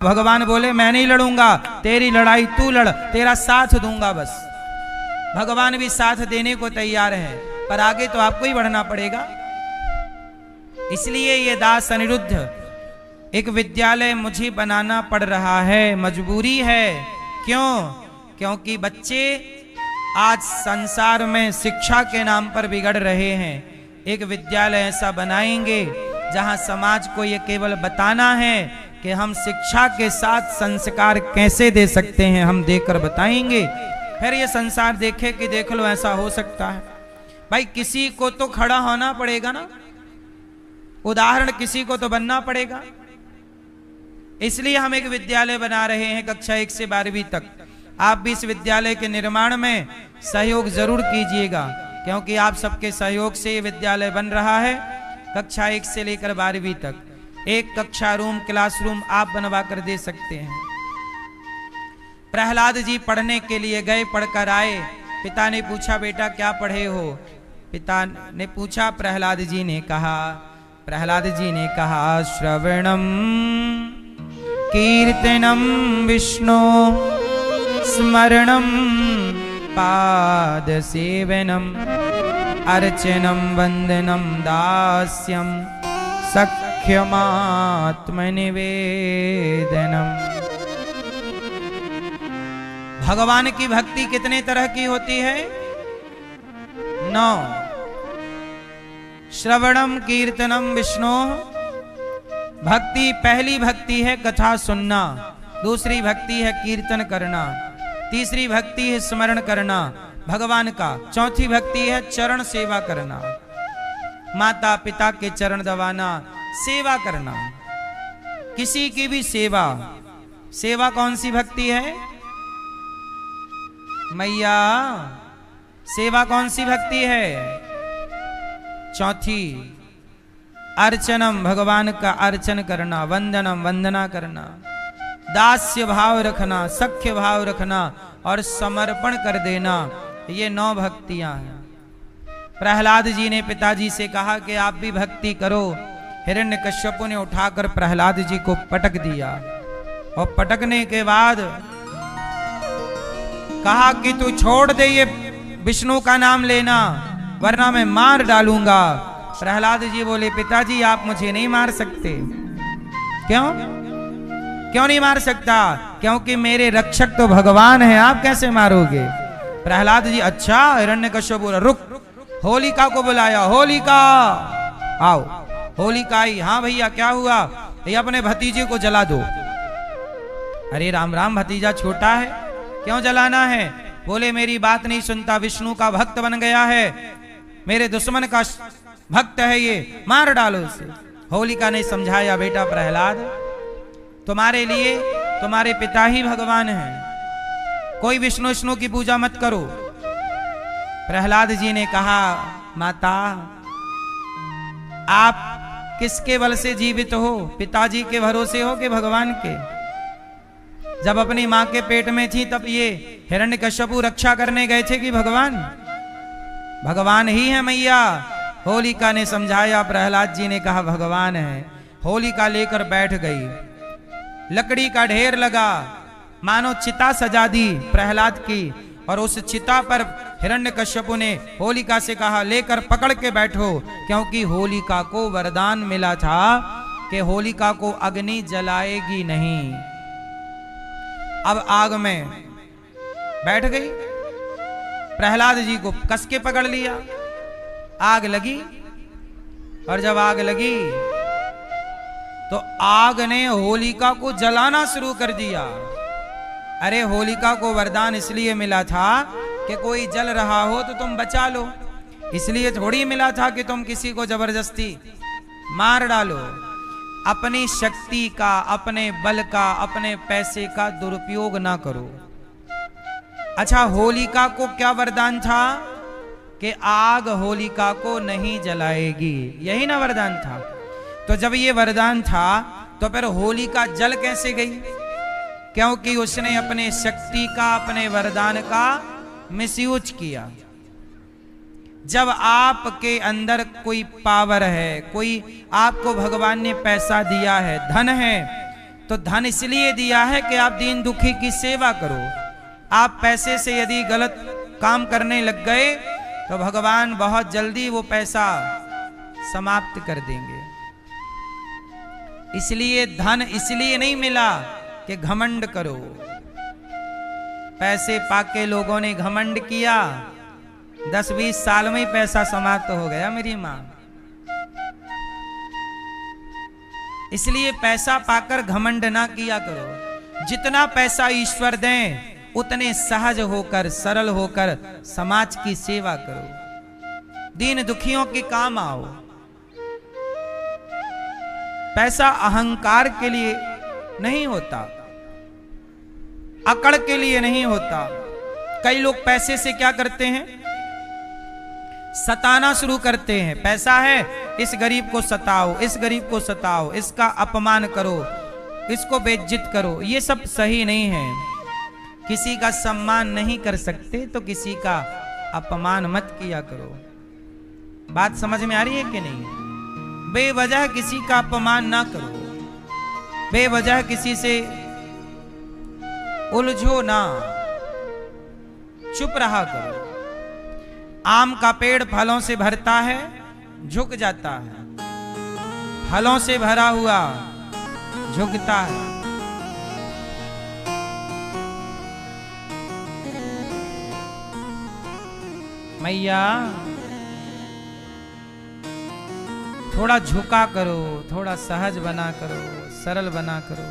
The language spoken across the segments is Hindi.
भगवान बोले मैं नहीं लड़ूंगा, तेरी लड़ाई तू लड़, तेरा साथ दूंगा बस। भगवान भी साथ देने को तैयार है, पर आगे तो आपको ही बढ़ना पड़ेगा। इसलिए ये दास अनिरुद्ध, एक विद्यालय मुझे बनाना पड़ रहा है, मजबूरी है। क्यों? क्योंकि बच्चे आज संसार में शिक्षा के नाम पर बिगड़ रहे हैं। एक विद्यालय ऐसा बनाएंगे जहां समाज को ये केवल बताना है कि हम शिक्षा के साथ संस्कार कैसे दे सकते हैं, हम देकर बताएंगे। फिर ये संसार देखे कि देख लो ऐसा हो सकता है। भाई किसी को तो खड़ा होना पड़ेगा ना, उदाहरण किसी को तो बनना पड़ेगा। इसलिए हम एक विद्यालय बना रहे हैं कक्षा 1 से 12वीं तक। आप भी इस विद्यालय के निर्माण में सहयोग जरूर कीजिएगा, क्योंकि आप सबके सहयोग से ये विद्यालय बन रहा है। कक्षा 1 से लेकर 12वीं तक एक कक्षा रूम, क्लासरूम आप बनवा कर दे सकते हैं। प्रहलाद जी पढ़ने के लिए गए, पढ़कर आए। पिता ने पूछा बेटा क्या पढ़े हो? पिता ने पूछा, प्रहलाद जी ने कहा श्रवणम कीर्तनम विष्णु स्मरणम पाद सेवनम अर्चनम वंदनम दास्यम सख्यमात्मनिवेदनम। भगवान की भक्ति कितने तरह की होती है? 9। श्रवणम कीर्तनम विष्णु भक्ति, पहली भक्ति है कथा सुनना, दूसरी भक्ति है कीर्तन करना, तीसरी भक्ति है स्मरण करना भगवान का, चौथी भक्ति है चरण सेवा करना, माता पिता के चरण दबाना, सेवा करना, किसी की भी सेवा। सेवा कौन सी भक्ति है मैया? सेवा कौन सी भक्ति है? चौथी। अर्चनम, भगवान का अर्चन करना, वंदनम, वंदना करना, दास्य भाव रखना, सख्य भाव रखना और समर्पण कर देना। ये 9 भक्तियां हैं। प्रहलाद जी ने पिताजी से कहा कि आप भी भक्ति करो। हिरण्यकश्यप ने उठाकर प्रहलाद जी को पटक दिया और पटकने के बाद कहा कि तू छोड़ दे ये विष्णु का नाम लेना, वरना मैं मार डालूंगा। प्रहलाद जी बोले पिताजी आप मुझे नहीं मार सकते। क्यों नहीं मार सकता? क्योंकि मेरे रक्षक तो भगवान है, आप कैसे मारोगे? प्रहलाद जी अच्छा। हिरण्यकश्यप बोला रुक, होलिका को बुलाया। होलिका आओ। होलिका आई। हाँ भैया क्या हुआ? ये अपने भतीजे को जला दो। अरे राम राम, भतीजा छोटा है, क्यों जलाना है? बोले मेरी बात नहीं सुनता, विष्णु का भक्त बन गया है, मेरे दुश्मन का भक्त है ये, मार डालो उसे। होलिका ने समझाया बेटा प्रहलाद, तुम्हारे लिए तुम्हारे पिता ही भगवान हैं, कोई विष्णु की पूजा मत करो। प्रहलाद जी ने कहा माता आप किसके बल से जीवित हो? पिताजी के भरोसे हो कि भगवान के? जब अपनी मां के पेट में थी तब ये हिरण्यकश्यप रक्षा करने गए थे कि भगवान? भगवान ही है मैया। होलिका ने समझाया, प्रहलाद जी ने कहा भगवान है। होलिका लेकर बैठ गई, लकड़ी का ढेर लगा, मानो चिता सजा दी प्रहलाद की, और उस चिता पर हिरण्यकश्यप ने होलिका से कहा लेकर पकड़ के बैठो, क्योंकि होलिका को वरदान मिला था कि होलिका को अग्नि जलाएगी नहीं। अब आग में बैठ गई, प्रहलाद जी को कस के पकड़ लिया, आग लगी, और जब आग लगी तो आग ने होलिका को जलाना शुरू कर दिया। अरे होलिका को वरदान इसलिए मिला था कि कोई जल रहा हो तो तुम बचा लो, इसलिए थोड़ी मिला था कि तुम किसी को जबरदस्ती मार डालो। अपनी शक्ति का, अपने बल का, अपने पैसे का दुरुपयोग ना करो। अच्छा, होलिका को क्या वरदान था कि आग होलिका को नहीं जलाएगी, यही ना वरदान था। तो जब ये वरदान था तो फिर होलिका जल कैसे गई? क्योंकि उसने अपने शक्ति का, अपने वरदान का मिसयूज किया। जब आपके अंदर कोई पावर है, कोई आपको भगवान ने पैसा दिया है, धन है, तो धन इसलिए दिया है कि आप दीन दुखी की सेवा करो। आप पैसे से यदि गलत काम करने लग गए तो भगवान बहुत जल्दी वो पैसा समाप्त कर देंगे। इसलिए धन इसलिए नहीं मिला कि घमंड करो। पैसे पाके लोगों ने घमंड किया, 10-20 साल में ही पैसा समाप्त हो गया मेरी मां। इसलिए पैसा पाकर घमंड ना किया करो। जितना पैसा ईश्वर दें उतने सहज होकर सरल होकर समाज की सेवा करो, दीन दुखियों के काम आओ। पैसा अहंकार के लिए नहीं होता, अकड़ के लिए नहीं होता। कई लोग पैसे से क्या करते हैं, सताना शुरू करते हैं। पैसा है, इस गरीब को सताओ, इस गरीब को सताओ, इसका अपमान करो, इसको बेइज्जत करो। ये सब सही नहीं है। किसी का सम्मान नहीं कर सकते तो किसी का अपमान मत किया करो। बात समझ में आ रही है कि नहीं? बेवजह किसी का अपमान ना करो, बेवजह किसी से उलझो ना, चुप रहा करो। आम का पेड़ फलों से भरता है, झुक जाता है, फलों से भरा हुआ झुकता है। मैया थोड़ा झुका करो, थोड़ा सहज बना करो, सरल बना करो।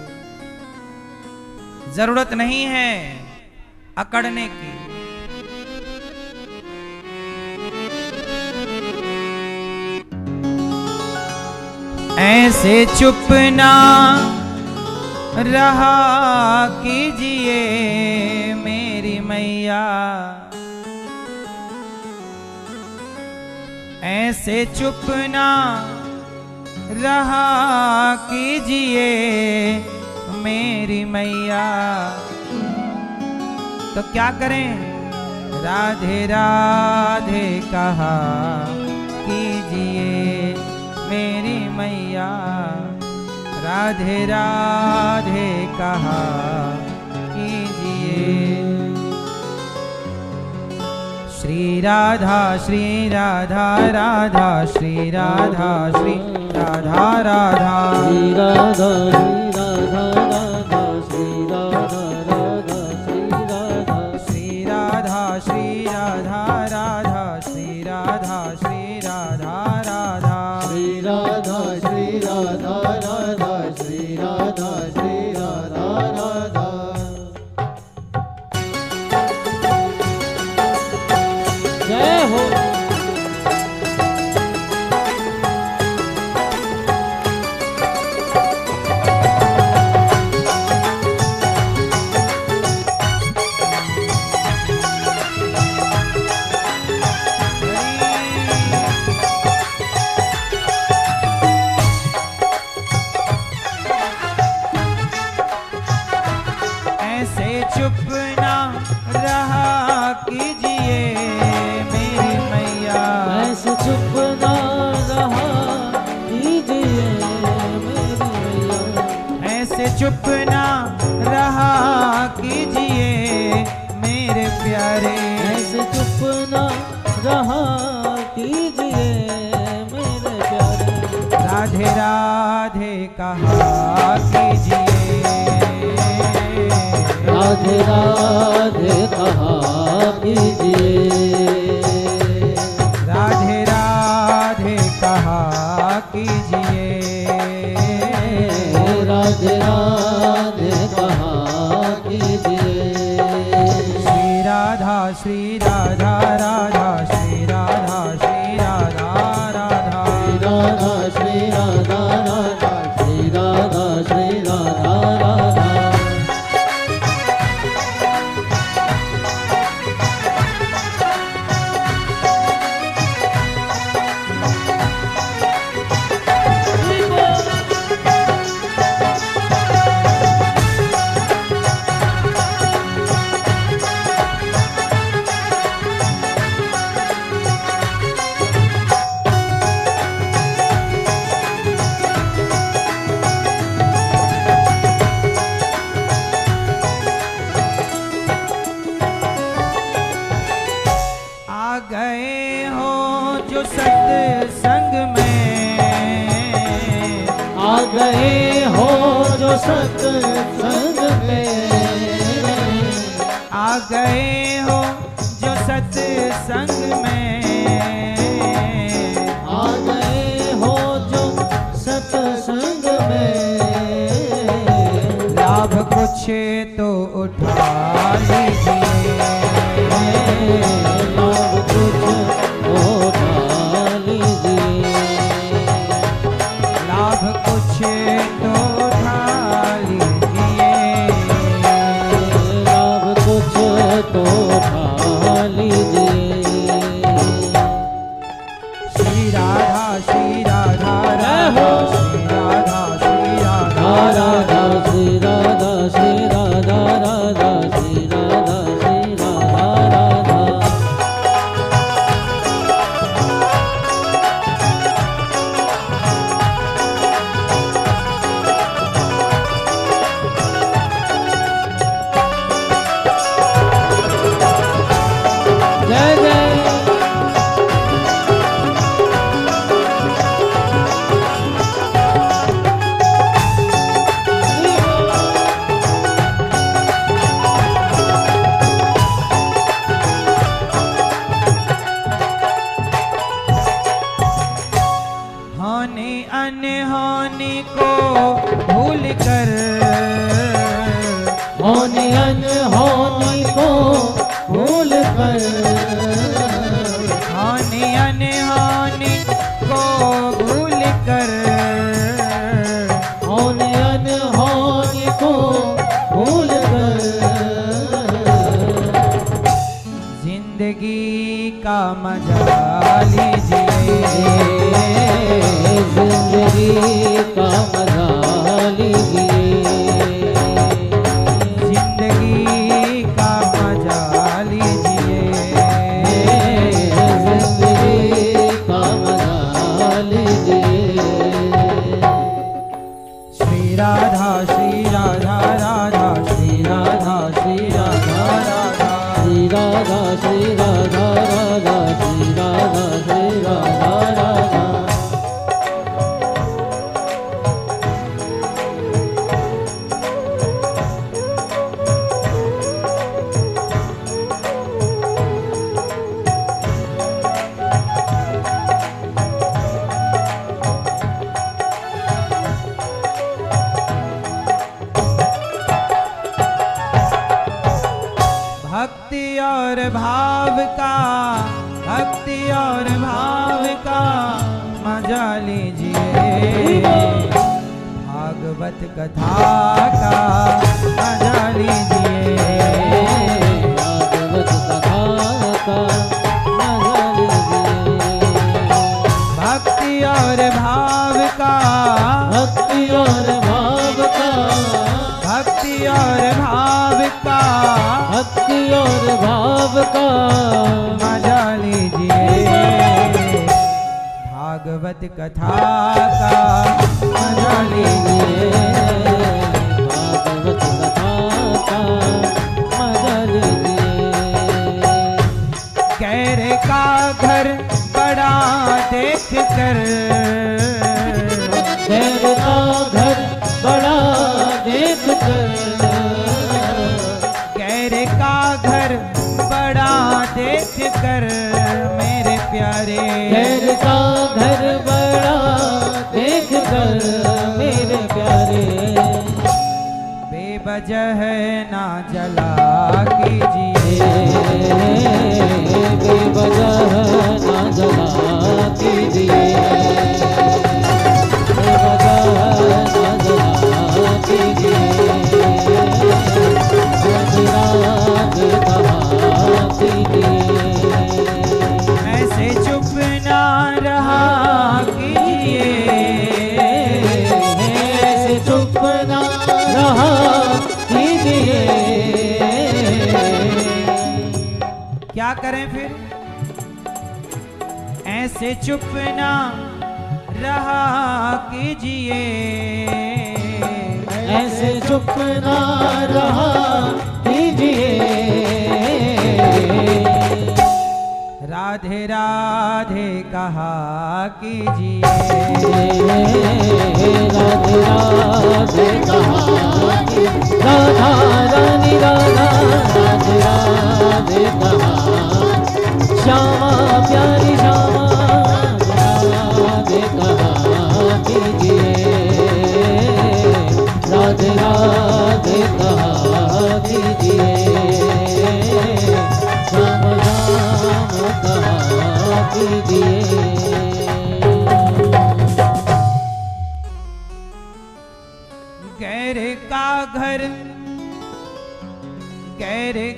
जरूरत नहीं है अकड़ने की। ऐसे चुप ना रहा कीजिए मेरी मैया, ऐसे चुप ना रहा कीजिए मेरी मैया। तो क्या करें? राधे राधे कहा कीजिए मेरी मैया, राधे राधे कहा कीजिए। श्री राधा राधा, श्री राधा राधा, श्री राधा राधा, श्री राधा राधा, श्री राधा श्री राधा राधा, श्री राधा राधा, श्री राधा श्री राधा राधा, श्री राधा राधा। जय हो। चुप ना रहा कीजिए मेरी मैया, ऐसे चुप ना रहा कीजिए मेरी मैया, ऐसे चुप ना रहा कीजिए मेरे प्यारे, ऐसे चुप ना रहा कीजिए मेरे प्यारे। राधे राधे कहा कीजिए, राधे राधे कहा कीजिए, राधे राधे कहा कीजिए, राधे राधे कहा कीजिए। श्री राधा राधा, श्री राधा राधा, श्री राधा राधा, श्री राधा राधा, श्री राधा गए हो जो सत्संग में, आ गए हो जो सत्संग में, आ गए हो जो सत्संग में, लाभ कुछ तो उठा लीजिए, लाभ कुछ उठा लीजिए, लाभ कुछ तो उठा लीजिए, लाभ कुछ तो उठा लीजिए। श्री राधा श्री राधा राधा श्री राधा श्री राधा राधा श्री राधा श्री राधा राधा श्री राधा श्री राधा राधा। जय जय होने अनहोनी को भूल कर, होनी अनहोनी को भूल कर, होने अनहोनी को भूल कर, होनी अनहोनी को भूल कर, जिंदगी का मजा लीजिए, जिंदगी का मजा लीजिए, जिंदगी का मजा लीजिए, जिंदगी का मजा लीजिए। श्री राधा श्री राधा राधा श्री राधा श्री राधा राधा श्री राधा श्री राधा राधा श्री राधा श्री राधा राधा। भक्ति और भाव का, भक्ति और भाव का मजा लीजिए, भागवत कथा का मजा लीजिए, भागवत कथा का मजा लीजिए, भक्ति और भाव का, भक्ति और भाव का, भक्ति और भाव का भक्ति और भाव का मजा लीजिए, भागवत कथा का मजा लीजिए, भागवत कथा का मजा लीजिए। कैरे का घर बड़ा देख कर, खैर का घर बड़ा देख कर, कैरे का घर बड़ा देख कर मेरे प्यारे, खैर का घर बड़ा देख कर मेरे प्यारे, बेवजह ना जला कीजिए, बेवजह ना जला कीजिए, बेवजह ना जला कीजिए, राज कहा कीजिए, ऐसे चुप ना रहा कीजिए, ऐसे चुप ना रहा कीजिए। क्या करें फिर? ऐसे चुप ना रहा कीजिए, ऐसे चुप ना रहा कीजिए, राधे राधे कहा कीजिए। राधे राधे कहा राधा रानी राधा राधे राधे कहा श्यामा प्यारी श्यामा राधे कहा कीजिए। राधे राधे कहा कीजिए। श्याम श्याम कहा कीजिए। गैर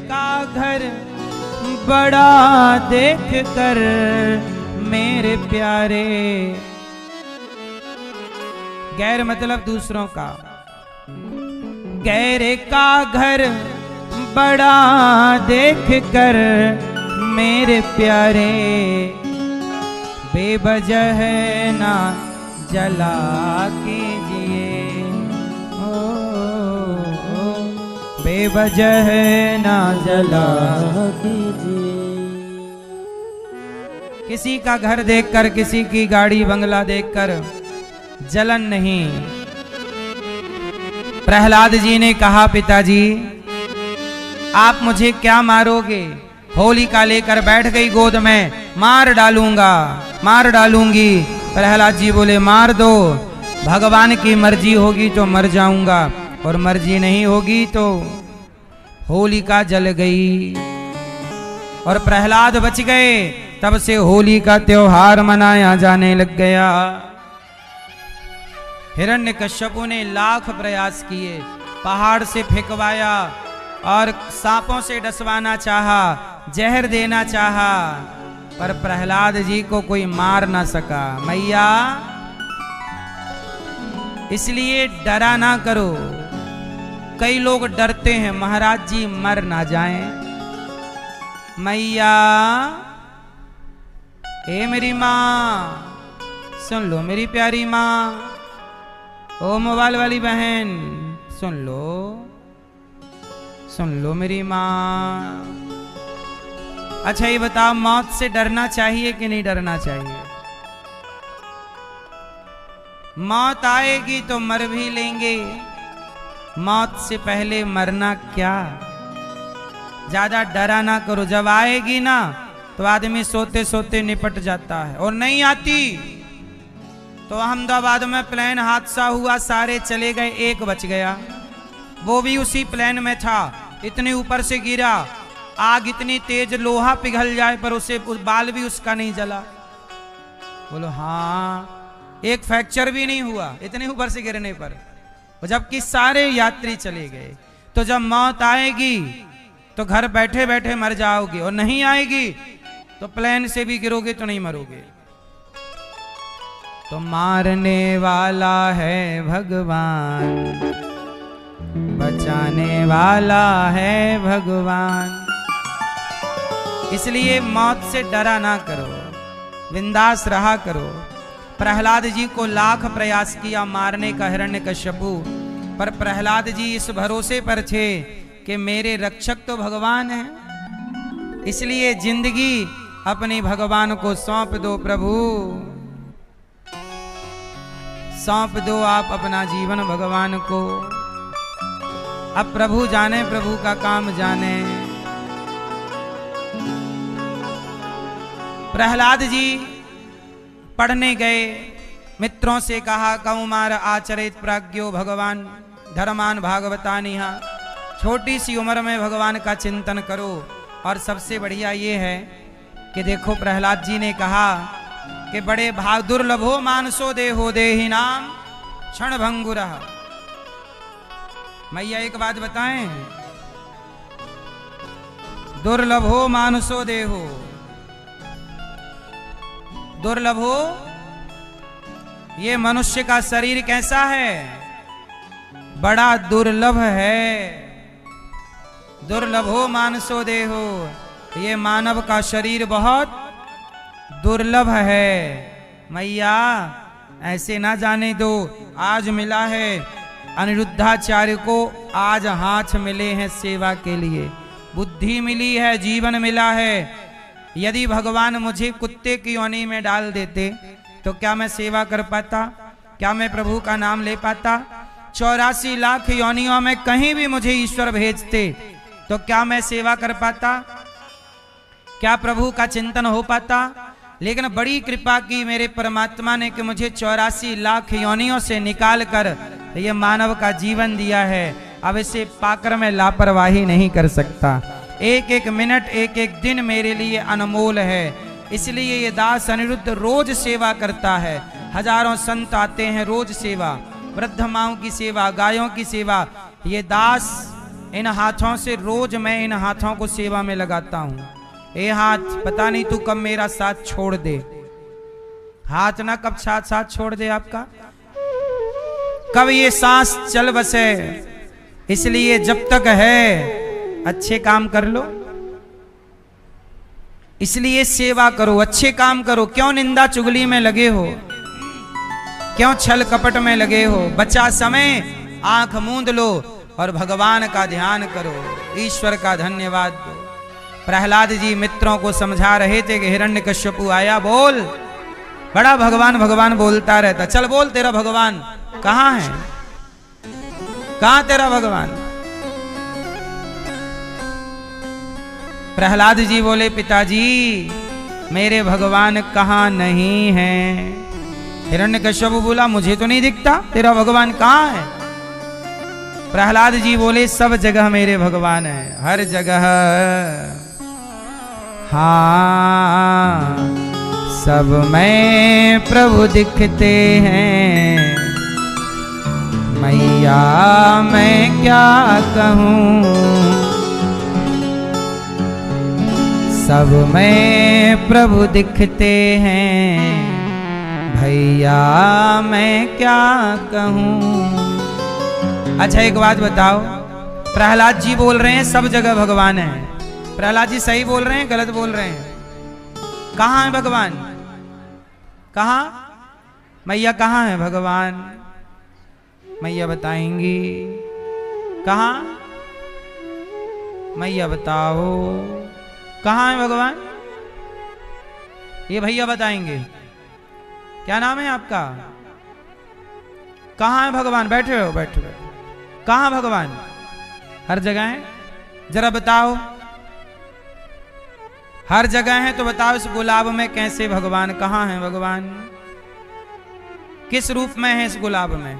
का घर बड़ा देख कर मेरे प्यारे, गैर मतलब दूसरों का, गैर का घर बड़ा देख कर मेरे प्यारे, बेवजह ना जला कीजिए। बेवजह ना जला कीजिए। किसी का घर देखकर, किसी की गाड़ी बंगला देखकर जलन नहीं। प्रहलाद जी ने कहा पिताजी आप मुझे क्या मारोगे? होलिका लेकर बैठ गई गोद में, मार डालूंगा मार डालूंगी। प्रहलाद जी बोले मार दो, भगवान की मर्जी होगी तो मर जाऊंगा और मर्जी नहीं होगी तो। होलिका जल गई और प्रहलाद बच गए। तब से होली का त्योहार मनाया जाने लग गया। हिरण्यकश्यपु ने लाख प्रयास किए, पहाड़ से फेंकवाया और सांपों से डसवाना चाहा, जहर देना चाहा, पर प्रहलाद जी को कोई मार ना सका। मैया इसलिए डरा ना करो। कई लोग डरते हैं महाराज जी मर ना जाएं। मैया ए मेरी माँ सुन लो, मेरी प्यारी माँ, ओ मोबाइल वाली बहन सुन लो मेरी माँ। अच्छा ये बताओ मौत से डरना चाहिए कि नहीं डरना चाहिए? मौत आएगी तो मर भी लेंगे, मौत से पहले मरना क्या। ज्यादा डरा ना करो, जब आएगी ना तो आदमी सोते सोते निपट जाता है। और नहीं आती तो अहमदाबाद में प्लेन हादसा हुआ, सारे चले गए, एक बच गया, वो भी उसी प्लेन में था, इतने ऊपर से गिरा, आग इतनी तेज लोहा पिघल जाए पर उसे बाल भी उसका नहीं जला। बोलो हाँ, एक फ्रैक्चर भी नहीं हुआ इतने ऊपर से गिरने पर, जबकि सारे यात्री चले गए। तो जब मौत आएगी तो घर बैठे बैठे मर जाओगे, और नहीं आएगी तो प्लेन से भी गिरोगे तो नहीं मरोगे। तो मारने वाला है भगवान, बचाने वाला है भगवान। इसलिए मौत से डरा ना करो, बिंदास रहा करो। प्रहलाद जी को लाख प्रयास किया मारने का हिरण्यकश्यपु, पर प्रहलाद जी इस भरोसे पर थे कि मेरे रक्षक तो भगवान हैं। इसलिए जिंदगी अपनी भगवान को सौंप दो। प्रभु सौंप दो आप अपना जीवन भगवान को। अब प्रभु जाने, प्रभु का काम जाने। प्रहलाद जी पढ़ने गए, मित्रों से कहा कौमार आचरित प्राज्ञो भगवान धर्मान भागवतानिहा। छोटी सी उम्र में भगवान का चिंतन करो। और सबसे बढ़िया ये है कि देखो प्रहलाद जी ने कहा कि बड़े भाग दुर्लभो मानसो देहो देहि नाम क्षण भंगुरः। मैया एक बात बताएं, दुर्लभो मानसो देहो, दुर्लभो ये मनुष्य का शरीर कैसा है? बड़ा दुर्लभ है। दुर्लभो मानसो देहो, ये मानव का शरीर बहुत दुर्लभ है। मैया ऐसे ना जाने दो। आज मिला है अनिरुद्धाचार्य को, आज हाथ मिले हैं सेवा के लिए, बुद्धि मिली है, जीवन मिला है, यदि भगवान मुझे कुत्ते की योनि में डाल देते तो क्या मैं सेवा कर पाता? क्या मैं प्रभु का नाम ले पाता? 84 लाख योनियों में कहीं भी मुझे ईश्वर भेजते तो क्या मैं सेवा कर पाता? क्या प्रभु का चिंतन हो पाता? लेकिन बड़ी कृपा की मेरे परमात्मा ने कि मुझे 84 लाख योनियों से निकाल कर ये मानव का जीवन दिया है। अब इसे पाकर मैं लापरवाही नहीं कर सकता। एक एक मिनट, एक एक दिन मेरे लिए अनमोल है। इसलिए ये दास अनिरुद्ध रोज सेवा करता है। हजारों संत आते हैं रोज सेवा, वृद्ध माओं की सेवा, गायों की सेवा। ये दास इन हाथों से रोज मैं इन हाथों को सेवा में लगाता हूँ। ये हाथ पता नहीं तू कब मेरा साथ छोड़ दे। हाथ ना कब साथ छोड़ दे आपका, कब ये सांस चल बसे। इसलिए जब तक है अच्छे काम कर लो, इसलिए सेवा करो, अच्छे काम करो। क्यों निंदा चुगली में लगे हो? क्यों छल कपट में लगे हो? बचा समय, आंख मूंद लो और भगवान का ध्यान करो, ईश्वर का धन्यवाद दो। प्रहलाद जी मित्रों को समझा रहे थे कि हिरण्यकश्यपु आया, बोल। बड़ा भगवान भगवान बोलता रहता। चल बोल, तेरा भगवान कहाँ है? कहाँ तेरा भगवान? प्रहलाद जी बोले, पिताजी मेरे भगवान कहाँ नहीं है। हिरण्यकश्यप बोला, मुझे तो नहीं दिखता, तेरा भगवान कहाँ है? प्रहलाद जी बोले, सब जगह मेरे भगवान है, हर जगह। हाँ, सब में प्रभु दिखते हैं, मैया मैं क्या कहूँ। सब में प्रभु दिखते हैं, भैया मैं क्या कहूँ। अच्छा एक बात बताओ, प्रहलाद जी बोल रहे हैं सब जगह भगवान है। प्रहलाद जी सही बोल रहे हैं, गलत बोल रहे हैं? कहाँ है भगवान? कहाँ? मैया कहाँ है भगवान? मैया बताएंगी कहाँ? मैया बताओ कहाँ है भगवान? ये भैया बताएंगे। क्या नाम है आपका? कहाँ है भगवान? बैठे हो, बैठो बैठो। कहाँ भगवान? हर जगह है? जरा बताओ। हर जगह है तो बताओ इस गुलाब में कैसे भगवान? कहाँ है भगवान? किस रूप में है इस गुलाब में?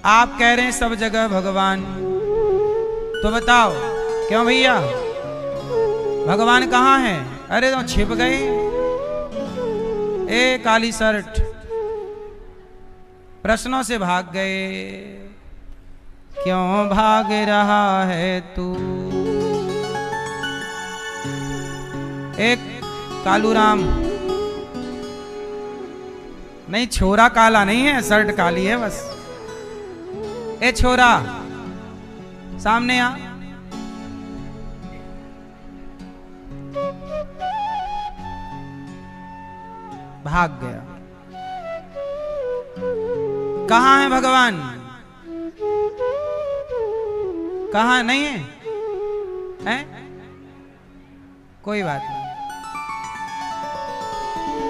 आप कह रहे हैं सब जगह भगवान, तो बताओ क्यों भैया भगवान कहाँ है? अरे तो छिप गए। ए काली शर्ट, प्रश्नों से भाग गए। क्यों भाग रहा है तू? एक कालू राम, नहीं छोरा काला नहीं है, शर्ट काली है बस। ए छोरा सामने आ। भाग गया। कहाँ है भगवान? कहाँ नहीं है? हैं? कोई बात नहीं।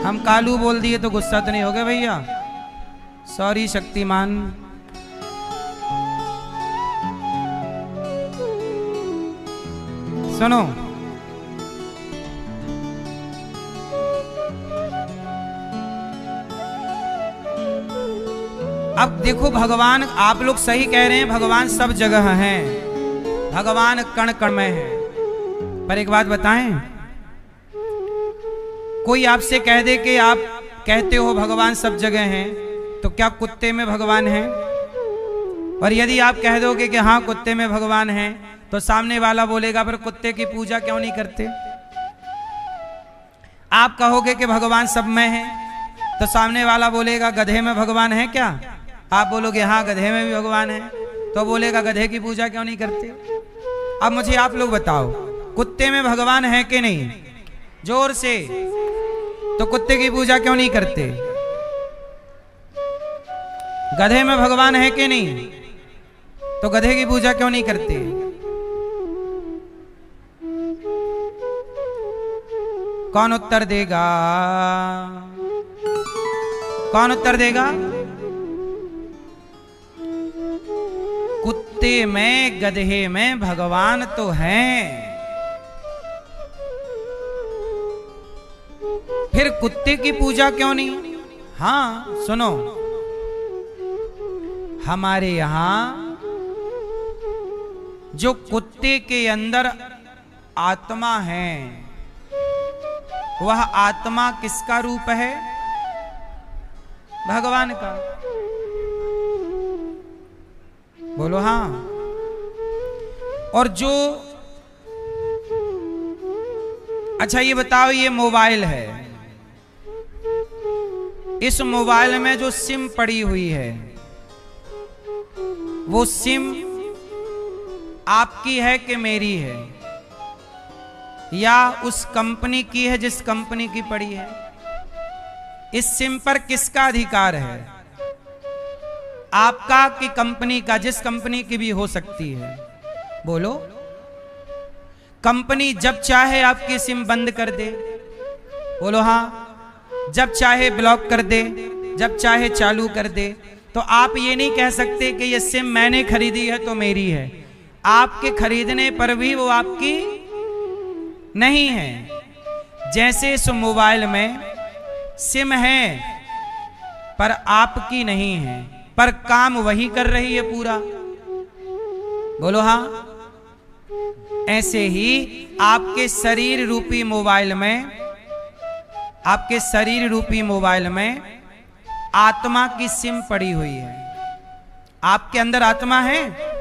हम कालू बोल दिए तो गुस्सा तो नहीं हो गया भैया? सॉरी शक्तिमान। सुनो, अब देखो भगवान, आप लोग सही कह रहे हैं, भगवान सब जगह हैं, भगवान कण कण में है। पर एक बात बताएं, कोई आपसे कह दे कि आप कहते हो भगवान सब जगह हैं, तो क्या कुत्ते में भगवान है? और यदि आप कह दोगे कि हाँ कुत्ते में भगवान है, तो सामने वाला बोलेगा फिर कुत्ते की पूजा क्यों नहीं करते? आप कहोगे कि भगवान सब में है, तो सामने वाला बोलेगा गधे में भगवान है क्या? आप बोलोगे हाँ गधे में भी भगवान है, तो बोलेगा गधे की पूजा क्यों नहीं करते? अब मुझे आप लोग बताओ, कुत्ते में भगवान है कि नहीं? जोर से। तो कुत्ते की पूजा क्यों नहीं करते? गधे में भगवान है कि नहीं? तो गधे की पूजा क्यों नहीं करते? कौन उत्तर देगा? कौन उत्तर देगा? कुत्ते में गधे में भगवान तो हैं, फिर कुत्ते की पूजा क्यों नहीं? हाँ सुनो, हमारे यहां जो कुत्ते के अंदर आत्मा है, वह आत्मा किसका रूप है? भगवान का। बोलो हाँ। और जो, अच्छा ये बताओ, ये मोबाइल है, इस मोबाइल में जो सिम पड़ी हुई है, वो सिम आपकी है कि मेरी है, या उस कंपनी की है जिस कंपनी की पड़ी है? इस सिम पर किसका अधिकार है? आपका कि कंपनी का? जिस कंपनी की भी हो सकती है। बोलो। कंपनी जब चाहे आपकी सिम बंद कर दे। बोलो हाँ। जब चाहे ब्लॉक कर दे, जब चाहे चालू कर दे। तो आप ये नहीं कह सकते कि ये सिम मैंने खरीदी है तो मेरी है। आपके खरीदने पर भी वो आपकी नहीं है। जैसे इस मोबाइल में सिम है पर आपकी नहीं है, पर काम वही कर रही है पूरा। बोलो हाँ। ऐसे ही आपके शरीर रूपी मोबाइल में, आपके शरीर रूपी मोबाइल में आत्मा की सिम पड़ी हुई है। आपके अंदर आत्मा है,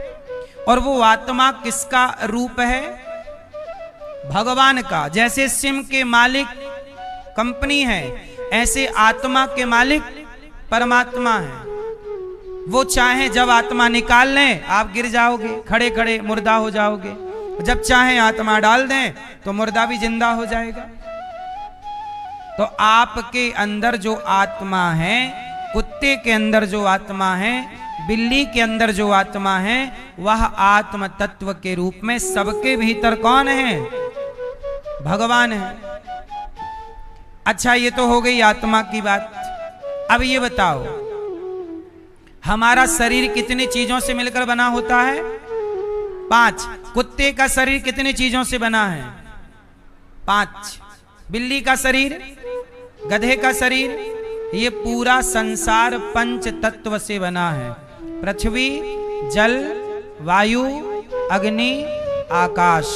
और वो आत्मा किसका रूप है? भगवान का। जैसे सिम के मालिक कंपनी है, ऐसे आत्मा के मालिक परमात्मा है। वो चाहे जब आत्मा निकाल लें आप गिर जाओगे, खड़े खड़े मुर्दा हो जाओगे। जब चाहे आत्मा डाल दें तो मुर्दा भी जिंदा हो जाएगा। तो आपके अंदर जो आत्मा है, कुत्ते के अंदर जो आत्मा है, बिल्ली के अंदर जो आत्मा है, वह आत्म तत्व के रूप में सबके भीतर कौन है? भगवान है। अच्छा ये तो हो गई आत्मा की बात। अब ये बताओ, हमारा शरीर कितनी चीजों से मिलकर बना होता है? 5। कुत्ते का शरीर कितनी चीजों से बना है? 5। बिल्ली का शरीर, गधे का शरीर, ये पूरा संसार पंच तत्व से बना है। पृथ्वी, जल, वायु, अग्नि, आकाश,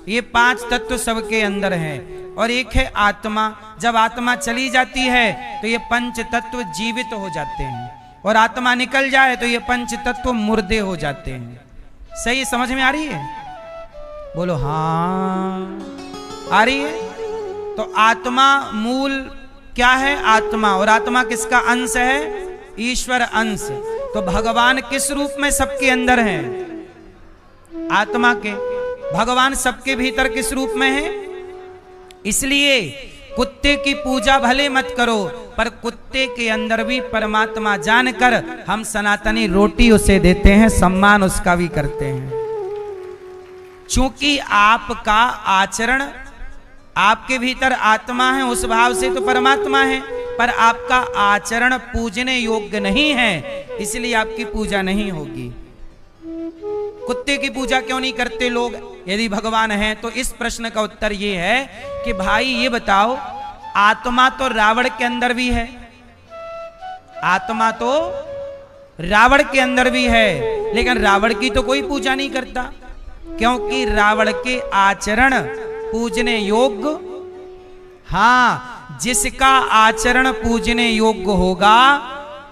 ये 5 तत्व सबके अंदर हैं। और एक है आत्मा। जब आत्मा चली जाती है तो ये पंच तत्व जीवित हो जाते हैं, और आत्मा निकल जाए तो ये पंच तत्व मुर्दे हो जाते हैं। सही समझ में आ रही है? बोलो हाँ। आ रही है? तो आत्मा मूल क्या है? आत्मा। और आत्मा किसका अंश है? ईश्वर अंश। तो भगवान किस रूप में सबके अंदर हैं? आत्मा के। भगवान सबके भीतर किस रूप में है? इसलिए कुत्ते की पूजा भले मत करो, पर कुत्ते के अंदर भी परमात्मा जानकर हम सनातनी रोटी उसे देते हैं, सम्मान उसका भी करते हैं। चूंकि आपका आचरण, आपके भीतर आत्मा है, उस भाव से तो परमात्मा है, पर आपका आचरण पूजने योग्य नहीं है, इसलिए आपकी पूजा नहीं होगी। कुत्ते की पूजा क्यों नहीं करते लोग यदि भगवान है? तो इस प्रश्न का उत्तर ये है कि भाई ये बताओ, आत्मा तो रावण के अंदर भी है, आत्मा तो रावण के अंदर भी है, लेकिन रावण की तो कोई पूजा नहीं करता, क्योंकि रावण के आचरण पूजने योग्य, हाँ, जिसका आचरण पूजने योग्य होगा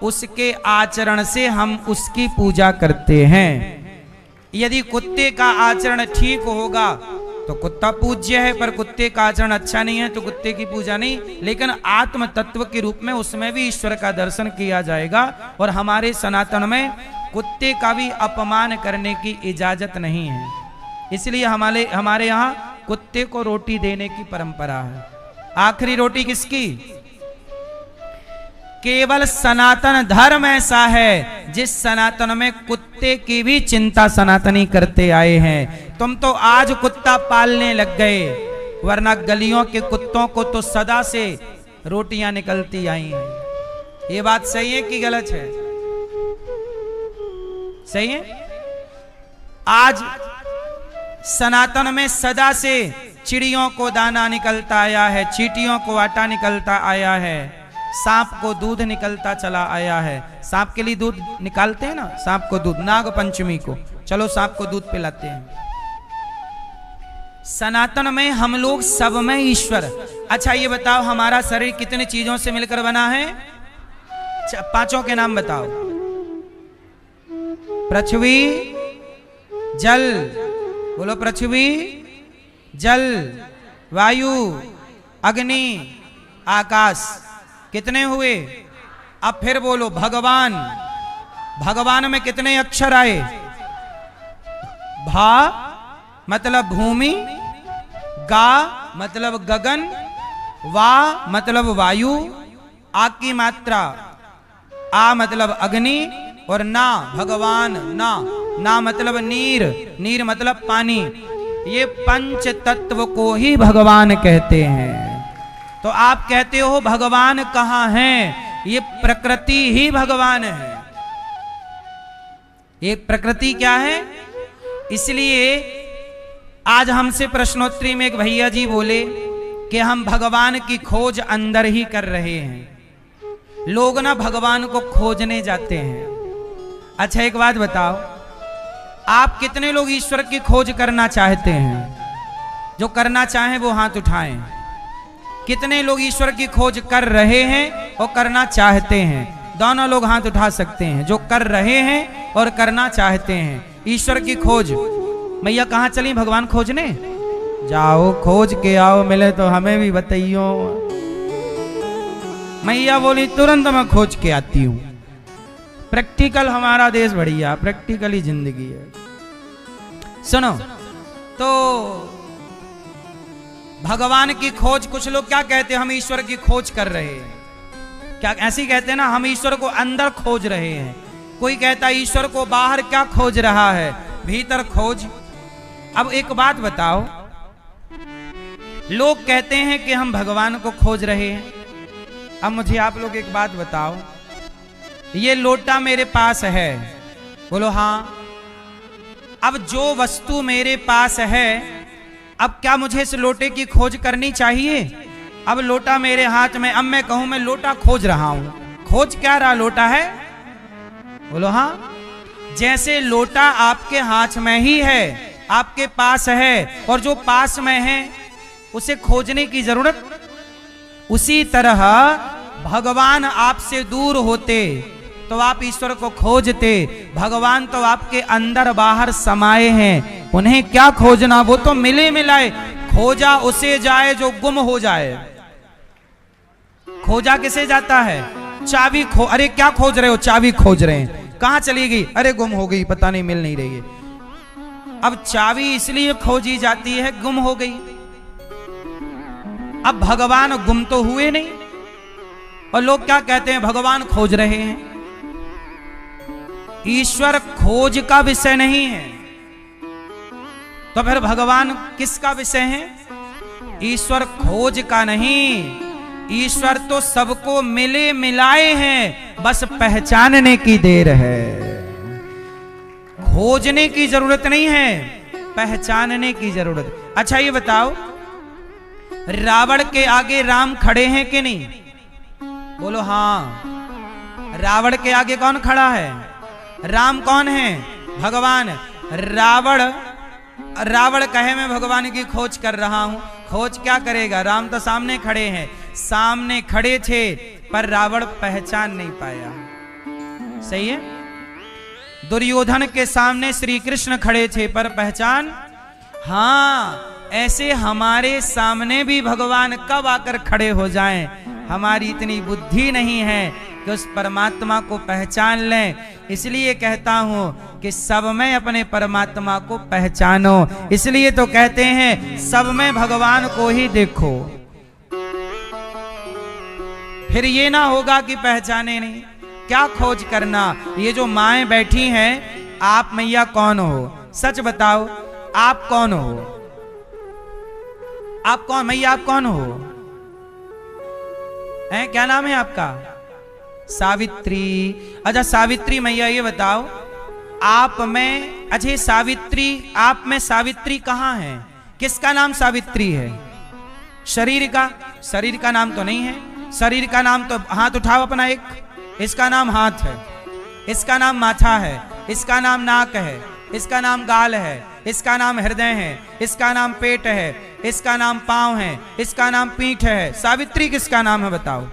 उसके आचरण से हम उसकी पूजा करते हैं। यदि कुत्ते का आचरण ठीक होगा तो कुत्ता पूज्य है, पर कुत्ते का आचरण अच्छा नहीं है तो कुत्ते की पूजा नहीं। लेकिन आत्म तत्व के रूप में उसमें भी ईश्वर का दर्शन किया जाएगा। और हमारे सनातन में कुत्ते का भी अपमान करने की इजाजत नहीं है, इसलिए हमारे यहाँ कुत्ते को रोटी देने की परंपरा है। आखिरी रोटी किसकी? केवल सनातन धर्म ऐसा है जिस सनातन में कुत्ते की भी चिंता सनातनी करते आए हैं। तुम तो आज कुत्ता पालने लग गए, वरना गलियों के कुत्तों को तो सदा से रोटियां निकलती आई हैं। ये बात सही है कि गलत है? सही है। आज सनातन में सदा से चिड़ियों को दाना निकलता आया है, चींटियों को आटा निकलता आया है, सांप को दूध निकलता चला आया है। सांप के लिए दूध निकालते हैं ना, सांप को दूध, नाग पंचमी को चलो सांप को दूध पिलाते हैं। सनातन में हम लोग सब में ईश्वर। अच्छा ये बताओ, हमारा शरीर कितनी चीजों से मिलकर बना है? पांचों के नाम बताओ। पृथ्वी, जल, बोलो पृथ्वी, जल, वायु, अग्नि, आकाश। कितने हुए? अब फिर बोलो भगवान। भगवान में कितने अक्षर आए? भा मतलब भूमि, गा मतलब गगन, वा मतलब वायु, आ की मात्रा, आ मतलब अग्नि, और ना भगवान, ना ना मतलब नीर, नीर मतलब पानी। ये पंच तत्व को ही भगवान कहते हैं। तो आप कहते हो भगवान कहाँ हैं? ये प्रकृति ही भगवान है। ये प्रकृति क्या है? इसलिए आज हमसे प्रश्नोत्तरी में एक भैया जी बोले कि हम भगवान की खोज अंदर ही कर रहे हैं। लोग ना भगवान को खोजने जाते हैं। अच्छा एक बात बताओ, आप कितने लोग ईश्वर की खोज करना चाहते हैं? जो करना चाहें वो हाथ उठाएं। कितने लोग ईश्वर की खोज कर रहे हैं और करना चाहते हैं? दोनों लोग हाथ उठा सकते हैं, जो कर रहे हैं और करना चाहते हैं ईश्वर की खोज। मैया कहाँ चली भगवान खोजने? जाओ खोज के आओ, मिले तो हमें भी बताइयो। मैया बोली तुरंत मैं खोज के आती हूं। प्रैक्टिकल हमारा देश बढ़िया, प्रैक्टिकली जिंदगी है। सुनो तो भगवान की खोज, कुछ लोग क्या कहते हैं? हम ईश्वर की खोज कर रहे हैं। क्या ऐसी कहते हैं ना, हम ईश्वर को अंदर खोज रहे हैं। कोई कहता है ईश्वर को बाहर क्या खोज रहा है, भीतर खोज। अब एक बात बताओ, लोग कहते हैं कि हम भगवान को खोज रहे हैं। अब मुझे आप लोग एक बात बताओ, ये लोटा मेरे पास है, बोलो हाँ। अब जो वस्तु मेरे पास है, अब क्या मुझे इस लोटे की खोज करनी चाहिए? अब लोटा मेरे हाथ में, अब मैं कहूं मैं लोटा खोज रहा हूं, खोज क्या रहा? लोटा है, बोलो हाँ। जैसे लोटा आपके हाथ में ही है, आपके पास है, और जो पास में है उसे खोजने की जरूरत, उसी तरह भगवान आपसे दूर होते तो आप ईश्वर को खोजते। भगवान तो आपके अंदर बाहर समाये हैं, उन्हें क्या खोजना? वो तो मिले मिलाए। खोजा उसे जाए जो गुम हो जाए। खोजा किसे जाता है? चाबी खो, अरे क्या खोज रहे हो? चाबी खोज रहे हैं। कहां चली गई? अरे गुम हो गई, पता नहीं, मिल नहीं रही है। अब चाबी इसलिए खोजी जाती है, गुम हो गई। अब भगवान गुम तो हुए नहीं, और लोग क्या कहते हैं? भगवान खोज रहे हैं। ईश्वर खोज का विषय नहीं है, तो फिर भगवान किसका विषय है? ईश्वर खोज का नहीं, ईश्वर तो सबको मिले मिलाए हैं, बस पहचानने की देर है। खोजने की जरूरत नहीं है, पहचानने की जरूरत। अच्छा ये बताओ, रावण के आगे राम खड़े हैं कि नहीं? बोलो हाँ। रावण के आगे कौन खड़ा है? राम कौन है? भगवान। रावण कहे मैं भगवान की खोज कर रहा हूं। खोज क्या करेगा? राम तो सामने खड़े हैं। सामने खड़े थे पर रावण पहचान नहीं पाया। सही है। दुर्योधन के सामने श्री कृष्ण खड़े थे पर पहचान, हाँ, ऐसे हमारे सामने भी भगवान कब आकर खड़े हो जाएं। हमारी इतनी बुद्धि नहीं है कि उस परमात्मा को पहचान लें। इसलिए कहता हूं कि सब में अपने परमात्मा को पहचानो। इसलिए तो कहते हैं सब में भगवान को ही देखो। फिर ये ना होगा कि पहचाने नहीं। क्या खोज करना, ये जो माएं बैठी हैं, आप मैया कौन हो? सच बताओ, आप कौन हो? आप कौन मैया, आप कौन हो? हैं, क्या नाम है आपका? सावित्री। अच्छा सावित्री मैया, ये बताओ आप में, अच्छा सावित्री, आप में सावित्री कहाँ है? किसका नाम सावित्री है? शरीर का? शरीर का नाम तो नहीं है। शरीर का नाम तो, हाथ उठाओ अपना एक, इसका नाम हाथ है, इसका नाम माथा है, इसका नाम नाक है, इसका नाम गाल है, इसका नाम हृदय है, इसका नाम पेट है, इसका नाम पांव है, इसका नाम पीठ है। सावित्री किसका नाम है बताओ?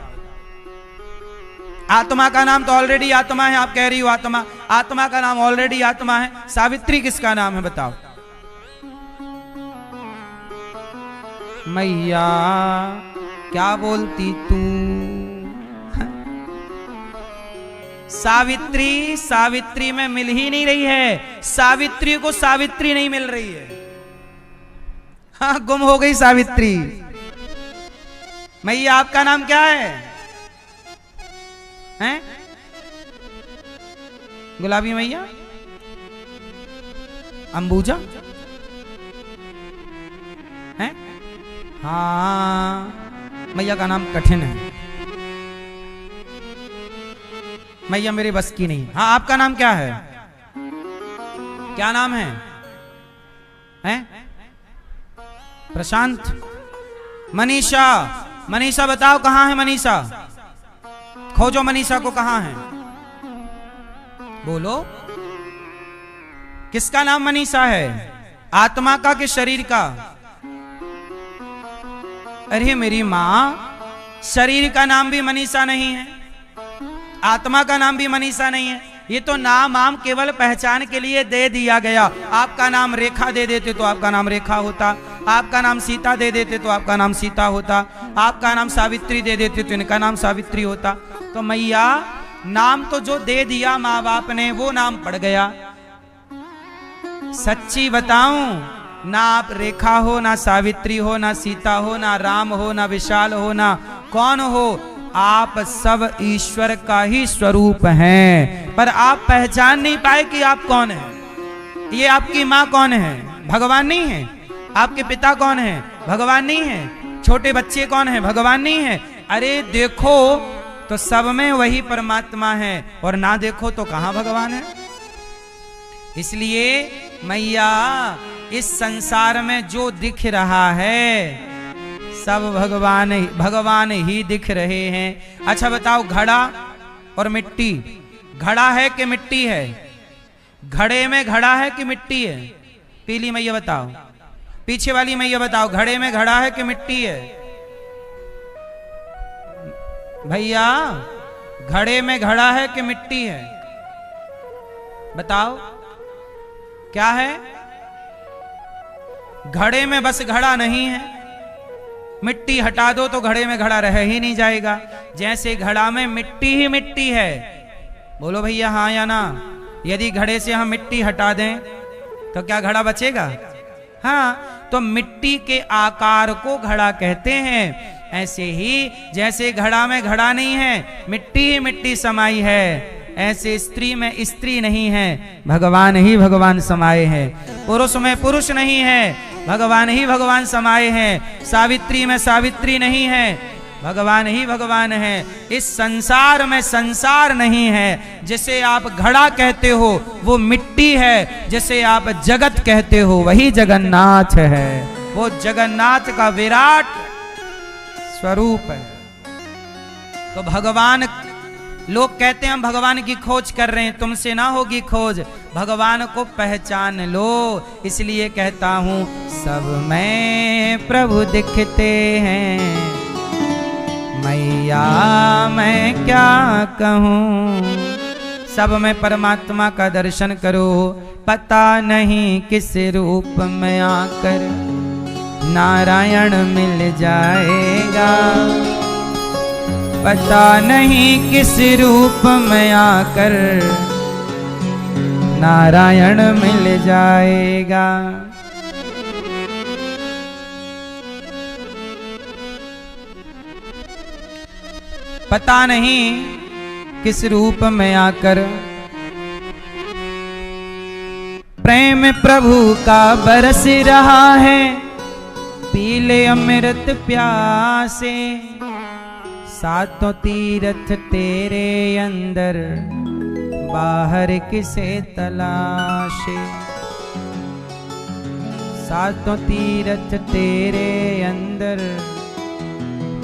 आत्मा का नाम तो ऑलरेडी आत्मा है, आप कह रही हो आत्मा, आत्मा का नाम ऑलरेडी आत्मा है। सावित्री किसका नाम है बताओ? मैया क्या बोलती तू? सावित्री, सावित्री में मिल ही नहीं रही है, सावित्री को सावित्री नहीं मिल रही है। हाँ, गुम हो गई सावित्री। मैया आपका नाम क्या है? हैं? गुलाबी मैया, अंबुजा हैं? हाँ, मैया का नाम कठिन है, मैया मेरे बस की नहीं। हाँ, आपका नाम क्या है? क्या नाम है? हैं? प्रशांत। मनीषा, मनीषा बताओ कहां है मनीषा? खोजो मनीषा को, कहां है? बोलो, किसका नाम मनीषा है? आत्मा का कि शरीर का? अरे मेरी मां, शरीर का नाम भी मनीषा नहीं है, आत्मा का नाम भी मनीषा नहीं है। ये तो नाम आम केवल पहचान के लिए दे दिया गया। आपका नाम रेखा दे देते तो आपका नाम रेखा होता, आपका नाम सीता दे देते तो आपका नाम सीता होता, आपका नाम सावित्री दे देते तो इनका नाम सावित्री होता। तो मैया, नाम तो जो दे दिया माँ बाप ने, वो नाम पड़ गया। सच्ची बताऊं, ना आप रेखा हो, ना सावित्री हो, ना सीता हो, ना राम हो, ना विशाल हो, ना कौन हो, आप सब ईश्वर का ही स्वरूप हैं, पर आप पहचान नहीं पाए कि आप कौन हैं। ये आपकी माँ कौन है? भगवान नहीं है। आपके पिता कौन है? भगवान नहीं है। छोटे बच्चे कौन है? भगवान नहीं है। अरे देखो तो सब में वही परमात्मा है, और ना देखो तो कहां भगवान है। इसलिए मैया, इस संसार में जो दिख रहा है सब भगवान ही दिख रहे हैं। अच्छा बताओ, घड़ा और मिट्टी, घड़ा है कि मिट्टी है? घड़े में घड़ा है कि मिट्टी है? पीली मैया बताओ, पीछे वाली मैया बताओ, घड़े में घड़ा है कि मिट्टी है? भैया, घड़े में घड़ा है कि मिट्टी है? बताओ क्या है? घड़े में बस घड़ा नहीं है, मिट्टी हटा दो तो घड़े में घड़ा रह ही नहीं जाएगा। जैसे घड़ा में मिट्टी ही मिट्टी है। बोलो भैया हाँ या ना? यदि घड़े से हम मिट्टी हटा दें तो क्या घड़ा बचेगा? हाँ, तो मिट्टी के आकार को घड़ा कहते हैं। ऐसे ही जैसे घड़ा में घड़ा नहीं है, मिट्टी ही मिट्टी समाई है, ऐसे स्त्री में स्त्री नहीं है, भगवान ही भगवान समाये हैं। पुरुष में पुरुष नहीं है, भगवान ही भगवान समाये हैं। सावित्री में सावित्री नहीं है, भगवान ही भगवान है। इस संसार में संसार नहीं है। जिसे आप घड़ा कहते हो वो मिट्टी है, जिसे आप जगत कहते हो वही जगन्नाथ है। वो जगन्नाथ का विराट स्वरूप है। तो भगवान, लोग कहते हैं हम भगवान की खोज कर रहे हैं, तुमसे ना होगी खोज, भगवान को पहचान लो। इसलिए कहता हूं, सब में प्रभु दिखते हैं, मैया मैं क्या कहूं। सब में परमात्मा का दर्शन करो, पता नहीं किस रूप में आकर नारायण मिल जाएगा। पता नहीं किस रूप में आकर नारायण मिल जाएगा। पता नहीं किस रूप में आकर प्रेम प्रभु का बरस रहा है, पीले अमृत प्यासे, सातों तीरथ तेरे अंदर, बाहर किसे तलाशे। सातों तीरथ तेरे अंदर,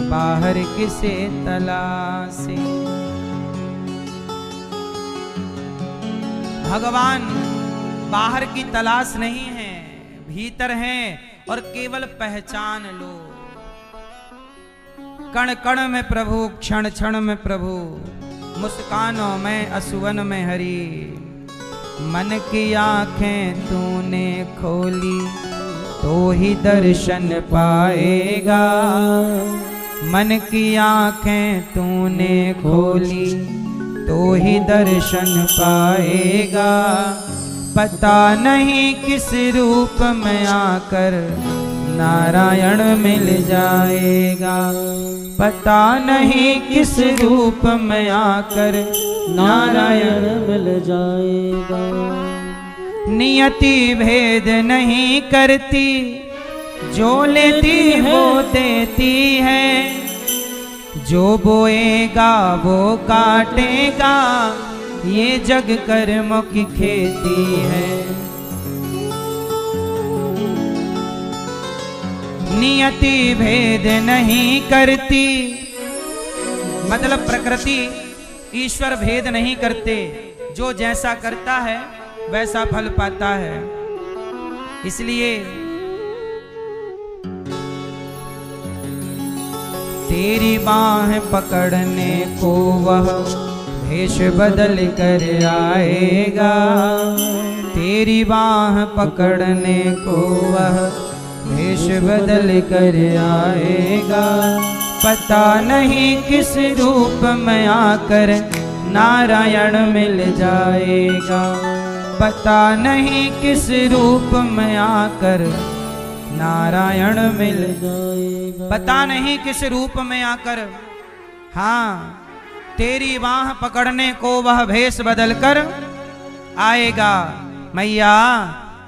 बाहर किसे तलाशे। भगवान बाहर की तलाश नहीं है, भीतर हैं और केवल पहचान लो। कण कण में प्रभु, क्षण क्षण में प्रभु, मुस्कानों में असुवन में हरि। मन की आंखें तूने खोली तो ही दर्शन पाएगा। मन की आंखें तूने खोली तो ही दर्शन पाएगा। पता नहीं किस रूप में आकर नारायण मिल जाएगा। पता नहीं किस रूप में आकर नारायण मिल जाएगा। नियति भेद नहीं करती, जो लेती वो देती है। जो बोएगा वो काटेगा, ये जग कर्मों की खेती है। नियति भेद नहीं करती, मतलब प्रकृति ईश्वर भेद नहीं करते। जो जैसा करता है वैसा फल पाता है। इसलिए तेरी बाह पकड़ने को वह भेष बदल कर आएगा। तेरी बाह पकड़ने को वह भेष बदल कर आएगा। पता नहीं किस रूप में आकर नारायण मिल जाएगा। पता नहीं किस रूप में आकर नारायण मिल जाएगा। पता नहीं किस रूप में आकर, हाँ, तेरी बाह पकड़ने को वह भेष बदल कर आएगा। मैया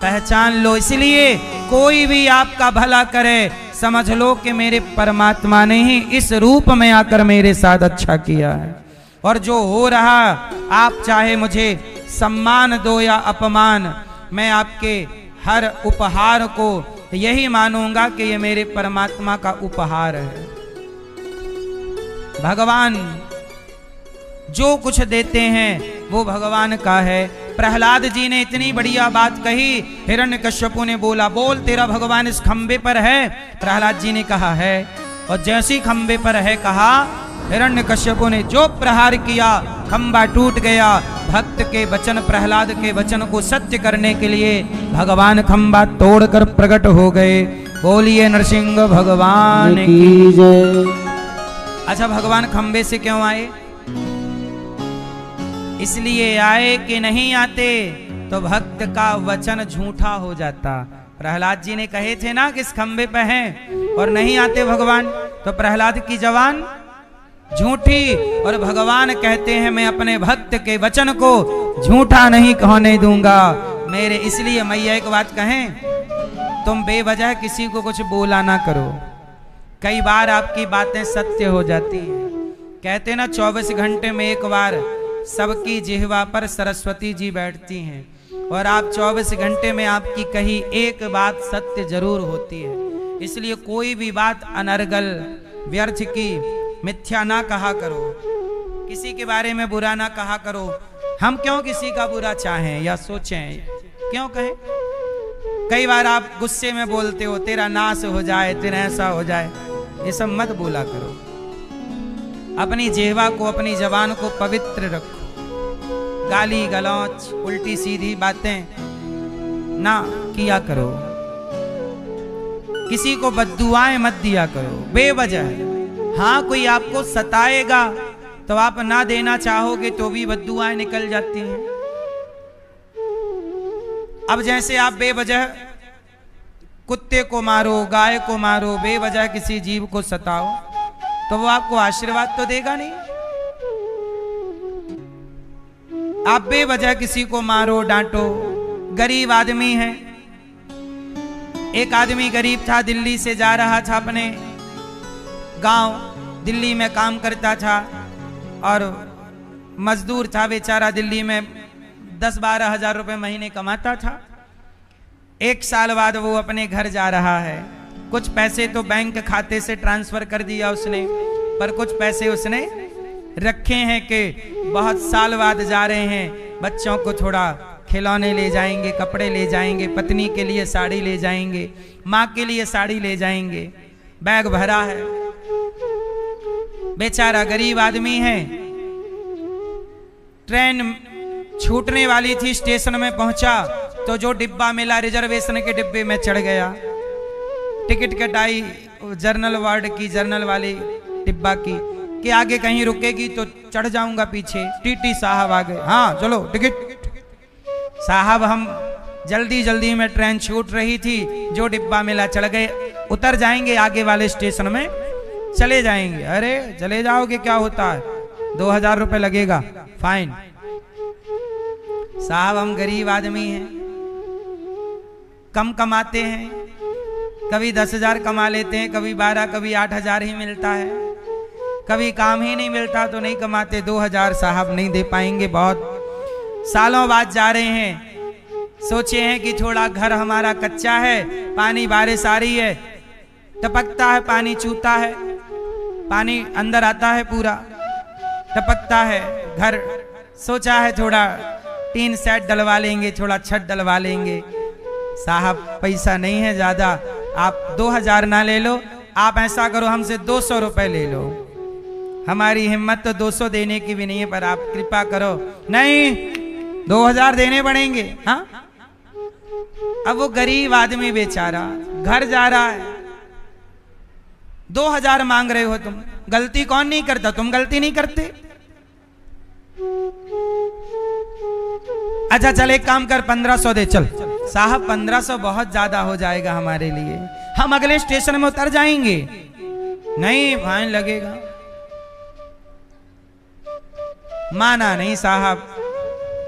पहचान लो। इसलिए कोई भी आपका भला करे, समझ लो कि मेरे परमात्मा ने ही इस रूप में आकर मेरे साथ अच्छा किया है। और जो हो रहा, आप चाहे मुझे सम्मान दो या अपमान, मैं आपके हर उपहार को यही मानूंगा कि ये मेरे परमात्मा का उपहार है। भगवान जो कुछ देते हैं वो भगवान का है। प्रहलाद जी ने इतनी बढ़िया बात कही। हिरण्यकश्यपु ने बोला, बोल तेरा भगवान इस खंबे पर है? प्रहलाद जी ने कहा है। और जैसी खंबे पर है कहा, हिरण्यकश्यपु ने जो प्रहार किया खंबा टूट गया। भक्त के वचन, प्रहलाद के वचन को सत्य करने के लिए भगवान खंबा तोड़कर प्रकट हो गए। बोलिए नरसिंह भगवान की जय। अच्छा, भगवान खंबे से क्यों आए? इसलिए आए कि नहीं आते तो भक्त का वचन झूठा हो जाता। प्रहलाद जी ने कहे थे ना कि इस खंबे पे हैं, और नहीं आते भगवान, तो प्रहलाद की जबान झूठी। और भगवान कहते हैं मैं अपने भक्त के वचन को झूठा नहीं होने दूंगा मेरे। इसलिए मैया एक बात कहें, तुम बेवजह किसी को कुछ बोला ना करो। कई बार आपकी बातें सत्य हो जाती हैं। कहते ना 24 घंटे में एक बार सबकी जिह्वा पर सरस्वती जी बैठती हैं, और आप 24 घंटे में आपकी कही एक बात सत्य जरूर होती है। इसलिए कोई भी बात अनर्गल, व्यर्थ की, मिथ्या ना कहा करो। किसी के बारे में बुरा ना कहा करो। हम क्यों किसी का बुरा चाहें या सोचें, क्यों कहें? कई बार आप गुस्से में बोलते हो, तेरा नाश हो जाए, तेरा ऐसा हो जाए, ये सब मत बोला करो। अपनी जिह्वा को, अपनी जबान को पवित्र रखो। गाली गलौच, उल्टी सीधी बातें ना किया करो। किसी को बद्दुआएं मत दिया करो बेवजह। हाँ, कोई आपको सताएगा तो आप ना देना चाहोगे तो भी बद्दुआएं निकल जाती हैं। अब जैसे आप बेवजह कुत्ते को मारो, गाय को मारो, बेवजह किसी जीव को सताओ, तो वो आपको आशीर्वाद तो देगा नहीं। आप बेवजह किसी को मारो डांटो। गरीब आदमी है। एक आदमी गरीब था, दिल्ली से जा रहा था अपने गांव, दिल्ली में काम करता था और मजदूर था बेचारा, दिल्ली में 10-12 हजार रुपए महीने कमाता था। एक साल बाद वो अपने घर जा रहा है। कुछ पैसे तो बैंक खाते से ट्रांसफर कर दिया उसने, पर कुछ पैसे उसने रखे हैं कि बहुत साल बाद जा रहे हैं, बच्चों को थोड़ा खिलौने ले जाएंगे, कपड़े ले जाएंगे, पत्नी के लिए साड़ी ले जाएंगे, माँ के लिए साड़ी ले जाएंगे। बैग भरा है, बेचारा गरीब आदमी है। ट्रेन छूटने वाली थी, स्टेशन में पहुंचा तो जो डिब्बा मिला रिजर्वेशन के डिब्बे में चढ़ गया। टिकट कटाई जर्नल वार्ड की, जर्नल वाली डिब्बा की, कि आगे कहीं रुकेगी तो चढ़ जाऊंगा पीछे। टीटी साहब आ गए, हाँ चलो टिकट। साहब हम जल्दी जल्दी में, ट्रेन छूट रही थी, जो डिब्बा मिला चढ़ गए, उतर जाएंगे आगे वाले स्टेशन में चले जाएंगे। अरे चले जाओगे क्या होता है, 2000 रुपए लगेगा फाइन। साहब हम गरीब आदमी हैं, कम कमाते हैं, कभी 10,000 कमा लेते हैं, कभी 12, कभी 8,000 ही मिलता है, कभी काम ही नहीं मिलता तो नहीं कमाते। 2,000 साहब नहीं दे पाएंगे, बहुत सालों बाद जा रहे हैं। सोचे हैं कि थोड़ा घर हमारा कच्चा है, पानी बारिश आ रही है, टपकता है पानी, चूता है पानी, अंदर आता है पूरा, टपकता है घर। सोचा है थोड़ा टीन सेट डलवा लेंगे, थोड़ा छत डलवा लेंगे। साहब पैसा नहीं है ज्यादा, आप 2,000 ना ले लो, आप ऐसा करो हमसे 200 रुपए ले लो। हमारी हिम्मत तो 200 देने की भी नहीं है, पर आप कृपा करो। नहीं, 2,000 देने पड़ेंगे। हाँ, अब वो गरीब आदमी बेचारा घर जा रहा है, 2,000 मांग रहे हो तुम। गलती कौन नहीं करता, तुम गलती नहीं करते। अच्छा चल एक काम कर, 1500 दे चल। साहब 1500 बहुत ज्यादा हो जाएगा हमारे लिए, हम अगले स्टेशन में उतर जाएंगे। नहीं, फाइन लगेगा। माना नहीं साहब।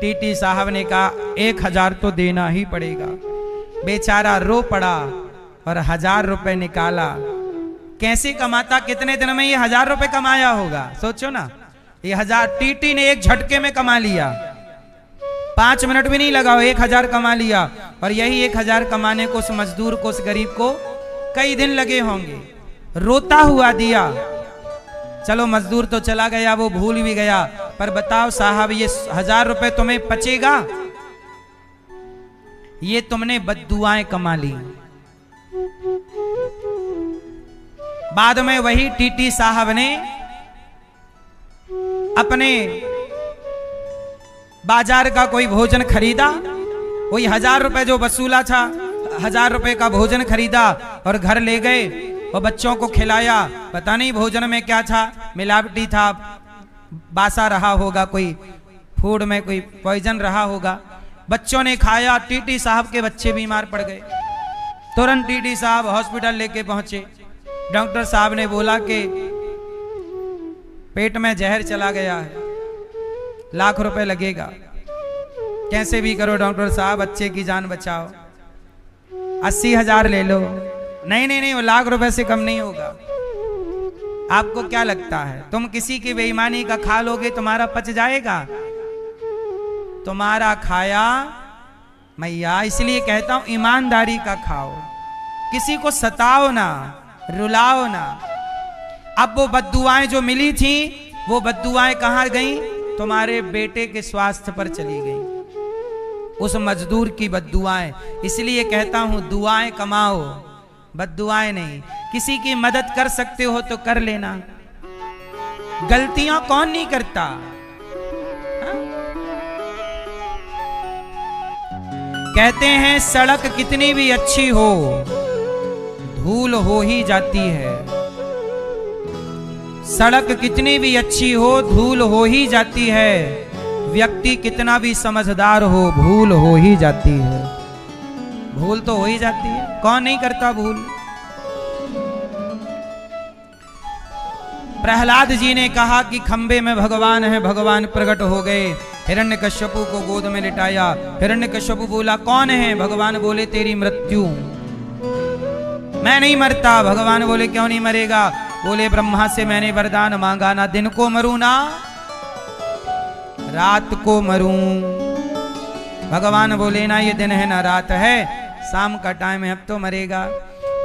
टीटी साहब ने कहा 1,000 तो देना ही पड़ेगा। बेचारा रो पड़ा और 1,000 रुपए निकाला। कैसे कमाता, कितने दिन में ये 1,000 रुपए कमाया होगा, सोचो ना। ये 1,000 टीटी ने एक झटके में कमा लिया, 5 मिनट भी नहीं लगा, 1,000 कमा लिया। और यही 1,000 कमाने को उस मजदूर को, उस गरीब को कई दिन लगे होंगे। रोता हुआ दिया। चलो मजदूर तो चला गया, वो भूल भी गया, पर बताओ साहब ये 1,000 रुपए तुम्हें पचेगा? ये तुमने बद्दुआएं कमा ली। बाद में वही टीटी साहब ने अपने बाजार का कोई भोजन खरीदा, वही 1,000 रुपए जो वसूला था, 1,000 रुपए का भोजन खरीदा और घर ले गए और बच्चों को खिलाया। पता नहीं भोजन में क्या था, मिलावटी था, बासा रहा होगा, कोई फूड में कोई पॉइजन रहा होगा। बच्चों ने खाया, टीटी साहब के बच्चे बीमार पड़ गए। तुरंत टीटी साहब हॉस्पिटल लेके पहुंचे। डॉक्टर साहब ने बोला कि पेट में जहर चला गया है, 1,00,000 रुपए लगेगा। कैसे भी करो डॉक्टर साहब, बच्चे की जान बचाओ। 80,000 ले लो। नहीं नहीं नहीं, वो 1,00,000 रुपए से कम नहीं होगा। आपको क्या लगता है, तुम किसी की बेईमानी का खा लोगे, तुम्हारा पच जाएगा? तुम्हारा खाया मैया, इसलिए कहता हूं ईमानदारी का खाओ, किसी को सताओ ना, रुलाओ ना। अब वो बद्दुआएं जो मिली थी, वो बद्दुआएं कहां गई? तुम्हारे बेटे के स्वास्थ्य पर चली गई, उस मजदूर की बद्दुआएं। इसलिए कहता हूं दुआएं कमाओ, बद्दुआएं नहीं। किसी की मदद कर सकते हो तो कर लेना। गलतियां कौन नहीं करता? हा? कहते हैं सड़क कितनी भी अच्छी हो, धूल हो ही जाती है। सड़क कितनी भी अच्छी हो, धूल हो ही जाती है। व्यक्ति कितना भी समझदार हो, भूल हो ही जाती है। भूल तो हो ही जाती है, कौन नहीं करता भूल? प्रहलाद जी ने कहा कि खंबे में भगवान है, भगवान प्रकट हो गए। हिरण्यकश्यपु को गोद में लिटाया। हिरण्यकश्यपु बोला कौन है? भगवान बोले तेरी मृत्यु। मैं नहीं मरता। भगवान बोले क्यों नहीं मरेगा? बोले ब्रह्मा से मैंने वरदान मांगा, ना दिन को मरूं ना रात को मरूं। भगवान बोले ना ये दिन है ना रात है, शाम का टाइम है, अब तो मरेगा।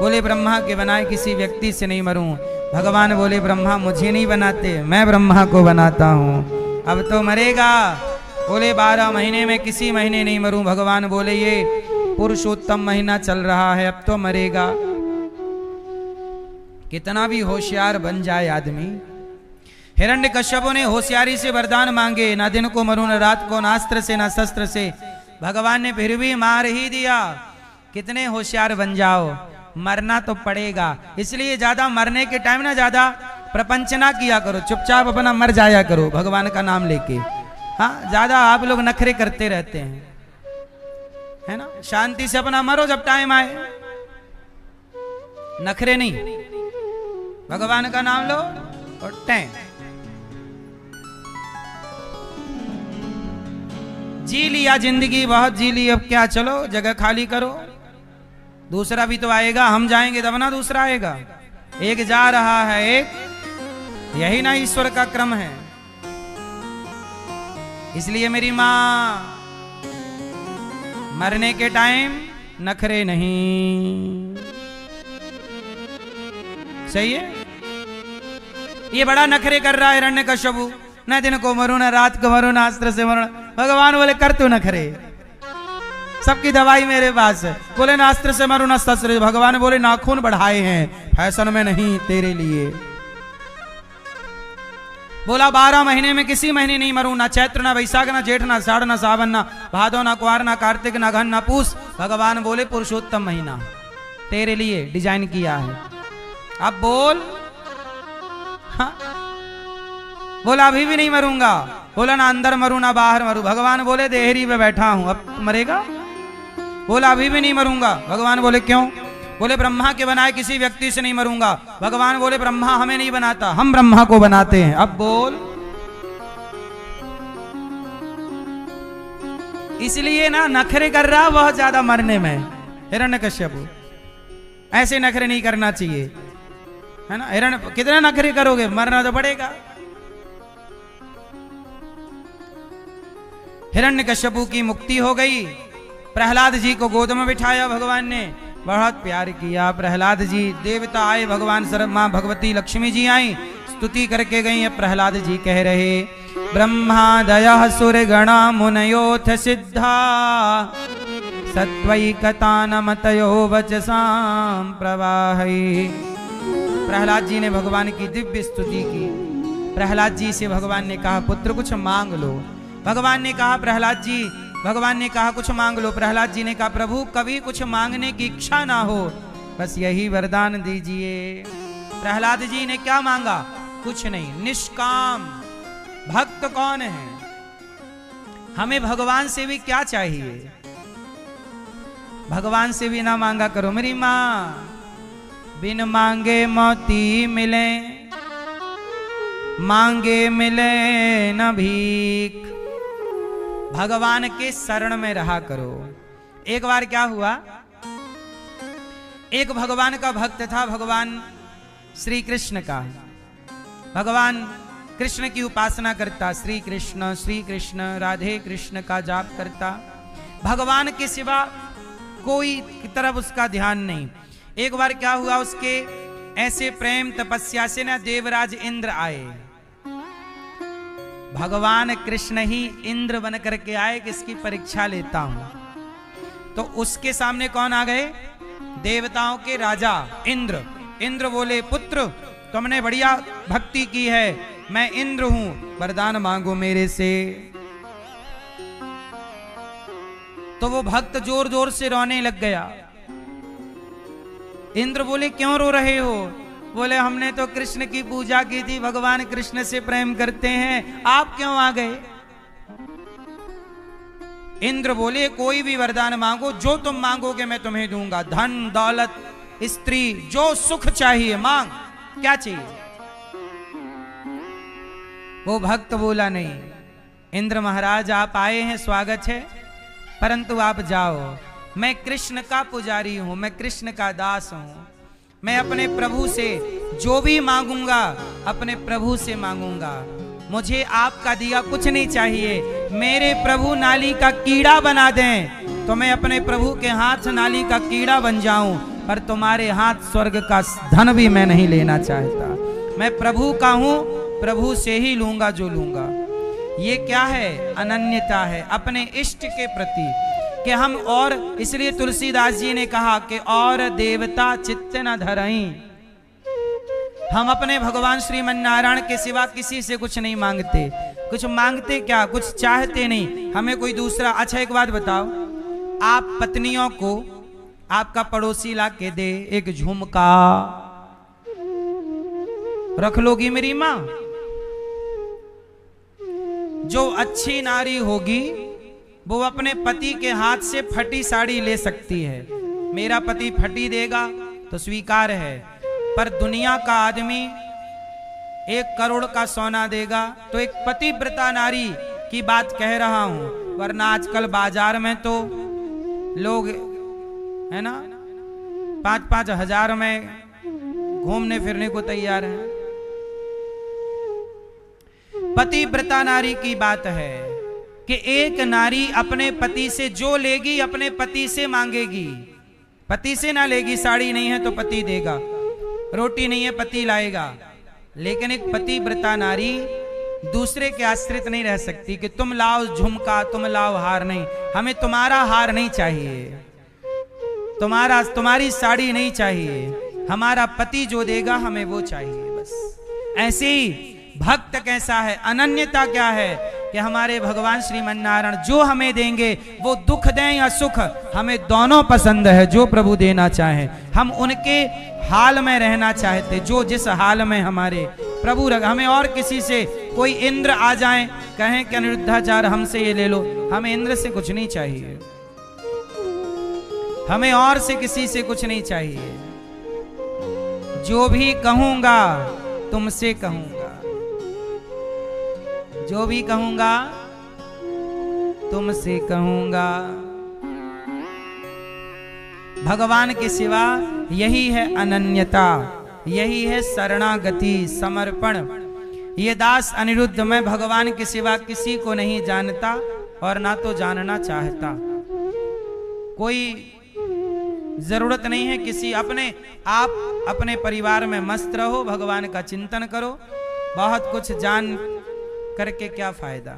बोले ब्रह्मा के बनाए किसी व्यक्ति से नहीं मरूं। भगवान बोले ब्रह्मा मुझे नहीं बनाते, मैं ब्रह्मा को बनाता हूं, अब तो मरेगा। बोले 12 महीने में किसी महीने नहीं मरूं। भगवान बोले ये पुरुषोत्तम महीना चल रहा है, अब तो मरेगा। कितना भी होशियार बन जाए आदमी, हिरण्यकश्यप ने होशियारी से वरदान मांगे, ना दिन को मरूं, ना रात को, ना अस्त्र से, ना शस्त्र से। भगवान ने फिर भी मार ही दिया। कितने होशियार बन जाओ, मरना तो पड़ेगा। इसलिए ज्यादा मरने के टाइम ना ज्यादा प्रपंच ना किया करो, चुपचाप अपना मर जाया करो भगवान का नाम लेके। हाँ, ज्यादा आप लोग नखरे करते रहते हैं, है ना। शांति से अपना मरो जब टाइम आए, नखरे नहीं। भगवान का नाम लो और टाइम जी लिया, जिंदगी बहुत जी ली, अब क्या, चलो जगह खाली करो, दूसरा भी तो आएगा। हम जाएंगे तब ना दूसरा आएगा। एक जा रहा है एक, यही ना ईश्वर का क्रम है। इसलिए मेरी मां, मरने के टाइम नखरे नहीं। सही है। ये बड़ा नखरे कर रहा है हिरण्यकश्यपु, न दिन को मरूं, न रात को मरूं, न अस्त्र से मरूं। भगवान बोले कर तू नखरे, सबकी दवाई मेरे पास है। बोले ना अस्त्र से मरूं, ना शस्त्र। भगवान बोले नाखून बढ़ाए हैं, फैशन में नहीं, तेरे लिए। बोला 12 महीने में किसी महीने नहीं मरूं, ना चैत्र, ना वैशाख, ना जेठ, ना साढ़, ना सावन, ना भादो, ना कुआर, ना कार्तिक, ना घन, ना पूस। भगवान बोले पुरुषोत्तम महीना तेरे लिए डिजाइन किया है, अब बोल। हाँ? बोला अभी भी नहीं मरूंगा। बोला ना अंदर मरूं ना बाहर मरूं। भगवान बोले देहरी पे बैठा हूं, अब मरेगा। बोला अभी भी नहीं मरूंगा। भगवान बोले क्यों? बोले ब्रह्मा के बनाए किसी व्यक्ति से नहीं मरूंगा। भगवान बोले ब्रह्मा हमें नहीं बनाता, हम ब्रह्मा को बनाते हैं, अब बोल। इसलिए ना नखरे कर रहा बहुत ज्यादा मरने में हिरण्यकश्यप। ऐसे नखरे नहीं करना चाहिए, है ना। हिरण्य कितने नखरे करोगे, मरना तो पड़ेगा। हिरण्यकश्यपु की मुक्ति हो गई। प्रहलाद जी को गोद में बिठाया भगवान ने, बहुत प्यार किया। प्रहलाद जी, देवता आए, भगवान मां भगवती लक्ष्मी जी आई, स्तुति करके गई। प्रहलाद जी कह रहे ब्रह्मादयः सुरगणा मुनयोथ सिद्धा सत्वैकतानमतयो वचसां प्रवाहै। प्रहलाद जी ने भगवान की दिव्य स्तुति की। प्रहलाद जी से भगवान ने कहा पुत्र कुछ मांग लो। भगवान ने कहा भगवान ने कहा कुछ मांग लो। प्रहलाद जी ने कहा प्रभु कभी कुछ मांगने की इच्छा ना हो, बस यही वरदान दीजिए। प्रहलाद जी ने क्या मांगा? कुछ नहीं, निष्काम भक्त कौन है? हमें भगवान से भी क्या चाहिए? भगवान से भी ना मांगा करो। मेरी मां, बिन मांगे मोती मिले, मांगे मिले न भीख। भगवान के शरण में रहा करो। एक बार क्या हुआ, एक भगवान का भक्त था, भगवान श्री कृष्ण का। भगवान कृष्ण की उपासना करता, श्री कृष्ण राधे कृष्ण का जाप करता। भगवान के सिवा कोई की तरफ उसका ध्यान नहीं। एक बार क्या हुआ, उसके ऐसे प्रेम तपस्या से ना देवराज इंद्र आए। भगवान कृष्ण ही इंद्र बन करके आए कि इसकी परीक्षा लेता हूं। तो उसके सामने कौन आ गए? देवताओं के राजा इंद्र। इंद्र बोले पुत्र तुमने बढ़िया भक्ति की है, मैं इंद्र हूं, वरदान मांगो मेरे से। तो वो भक्त जोर जोर से रोने लग गया। इंद्र बोले क्यों रो रहे हो? बोले हमने तो कृष्ण की पूजा की थी, भगवान कृष्ण से प्रेम करते हैं, आप क्यों आ गए? इंद्र बोले कोई भी वरदान मांगो, जो तुम मांगोगे मैं तुम्हें दूंगा। धन दौलत स्त्री जो सुख चाहिए मांग, क्या चाहिए? वो भक्त बोला नहीं, इंद्र महाराज आप आए हैं, स्वागत है, परंतु आप जाओ। मैं कृष्ण का पुजारी हूं, मैं कृष्ण का दास हूं। मैं अपने प्रभु से जो भी मांगूंगा अपने प्रभु से मांगूंगा। मुझे आपका दिया कुछ नहीं चाहिए। मेरे प्रभु नाली का कीड़ा बना दें तो मैं अपने प्रभु के हाथ नाली का कीड़ा बन जाऊं, पर तुम्हारे हाथ स्वर्ग का धन भी मैं नहीं लेना चाहता। मैं प्रभु का हूं, प्रभु से ही लूंगा जो लूंगा। ये क्या है? अनन्यता है अपने इष्ट के प्रति कि हम, और इसलिए तुलसीदास जी ने कहा कि और देवता चित्त न धरई। हम अपने भगवान श्रीमन नारायण के सिवा किसी से कुछ नहीं मांगते। कुछ मांगते क्या, कुछ चाहते नहीं, हमें कोई दूसरा। अच्छा एक बात बताओ, आप पत्नियों को आपका पड़ोसी ला के दे एक झुमका, रख लोगी मेरी मां? जो अच्छी नारी होगी वो अपने पति के हाथ से फटी साड़ी ले सकती है। मेरा पति फटी देगा तो स्वीकार है, पर दुनिया का आदमी 1 करोड़ का सोना देगा तो एक पतिव्रता नारी की बात कह रहा हूं। वरना आजकल बाजार में तो लोग है ना 5-5 हजार में घूमने फिरने को तैयार हैं। पतिव्रता नारी की बात है कि एक नारी अपने पति से जो लेगी अपने पति से मांगेगी। पति से ना लेगी, साड़ी नहीं है तो पति देगा, रोटी नहीं है पति लाएगा। लेकिन एक पतिव्रता नारी दूसरे के आश्रित नहीं रह सकती कि तुम लाओ झुमका, तुम लाओ हार। नहीं, हमें तुम्हारा हार नहीं चाहिए, तुम्हारी साड़ी नहीं चाहिए, हमारा पति जो देगा हमें वो चाहिए बस। ऐसे ही भक्त कैसा है, अनन्यता क्या है कि हमारे भगवान श्रीमन नारायण जो हमें देंगे, वो दुख दें या सुख, हमें दोनों पसंद है। जो प्रभु देना चाहे, हम उनके हाल में रहना चाहते, जो जिस हाल में हमारे प्रभु रख। हमें और किसी से, कोई इंद्र आ जाए कहें कि अनिरुद्धाचार्य हमसे ये ले लो, हमें इंद्र से कुछ नहीं चाहिए, हमें और से किसी से कुछ नहीं चाहिए। जो भी कहूंगा तुमसे कहूंगा, जो भी कहूंगा तुमसे कहूंगा। भगवान के सिवा यही है अनन्यता, यही है शरणागति, समर्पण। ये दास अनिरुद्ध, मैं भगवान के सिवा किसी को नहीं जानता और ना तो जानना चाहता। कोई जरूरत नहीं है किसी, आप अपने परिवार में मस्त रहो, भगवान का चिंतन करो। बहुत कुछ जान करके क्या फायदा।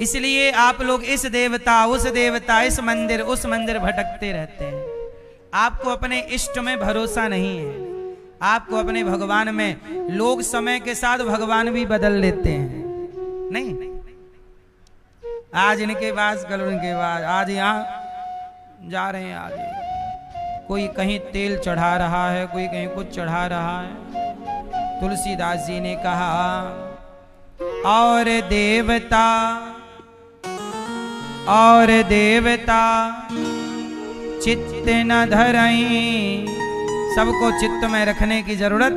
इसलिए आप लोग इस देवता उस देवता, इस मंदिर उस मंदिर भटकते रहते हैं। आपको अपने इष्ट में भरोसा नहीं है, आपको अपने भगवान में। लोग समय के साथ भगवान भी बदल लेते हैं। नहीं, आज इनके पास कल उनके पास, आज यहाँ जा रहे हैं, आज कोई कहीं तेल चढ़ा रहा है, कोई कहीं कुछ चढ़ा रहा है। तुलसीदास जी ने कहा, और देवता चित्त न धरई। सबको चित्त में रखने की जरूरत।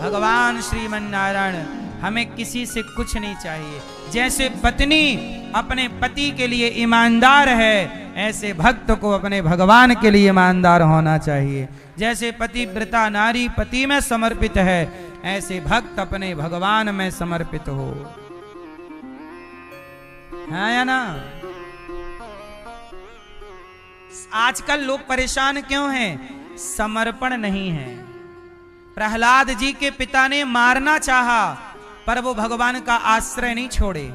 भगवान श्रीमन नारायण, हमें किसी से कुछ नहीं चाहिए। जैसे पत्नी अपने पति के लिए ईमानदार है, ऐसे भक्त को अपने भगवान के लिए ईमानदार होना चाहिए। जैसे पतिव्रता नारी पति में समर्पित है, ऐसे भक्त अपने भगवान में समर्पित हो। है या ना? आजकल लोग परेशान क्यों हैं? समर्पण नहीं है। प्रहलाद जी के पिता ने मारना चाहा, पर वो भगवान का आश्रय नहीं छोड़े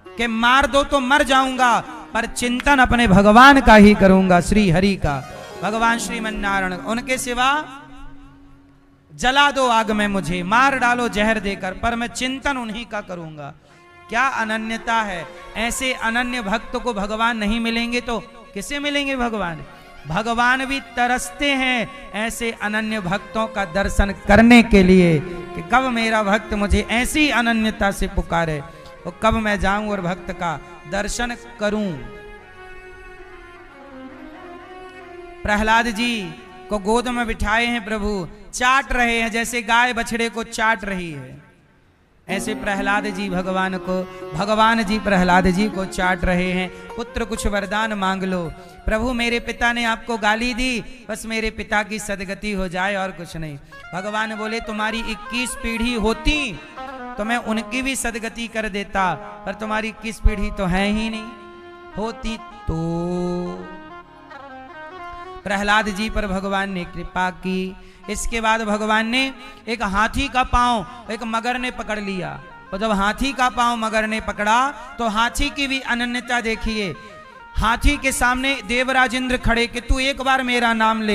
कि मार दो तो मर जाऊंगा, पर चिंतन अपने भगवान का ही करूंगा, श्री हरि का। भगवान श्रीमन नारायण, उनके सिवा जला दो आग में मुझे, मार डालो जहर देकर, पर मैं चिंतन उन्हीं का करूंगा। क्या अनन्यता है। ऐसे अनन्य भक्त को भगवान नहीं मिलेंगे तो किसे मिलेंगे भगवान? भगवान भी तरसते हैं ऐसे अनन्य भक्तों का दर्शन करने के लिए कि कब मेरा भक्त मुझे ऐसी अनन्यता से पुकारे, और कब मैं जाऊं और भक्त का दर्शन करूं। प्रहलाद जी को गोद में बिठाए हैं प्रभु, चाट रहे हैं जैसे गाय बछड़े को चाट रही है, ऐसे प्रहलाद जी भगवान जी प्रहलाद जी को चाट रहे हैं। पुत्र कुछ वरदान मांग लो। प्रभु मेरे पिता ने आपको गाली दी, बस मेरे पिता की सदगति हो जाए और कुछ नहीं। भगवान बोले तुम्हारी 21 पीढ़ी होती तो मैं उनकी भी सदगति कर देता, पर तुम्हारी 21 पीढ़ी तो है ही नहीं। होती तो प्रहलाद जी पर भगवान ने कृपा की। इसके बाद भगवान ने एक हाथी का पांव एक मगर ने पकड़ लिया, और जब हाथी का पांव मगर ने पकड़ा तो हाथी की भी अनन्यता देखिए। हाथी के सामने देवराज इंद्र खड़े कि तू एक बार मेरा नाम ले।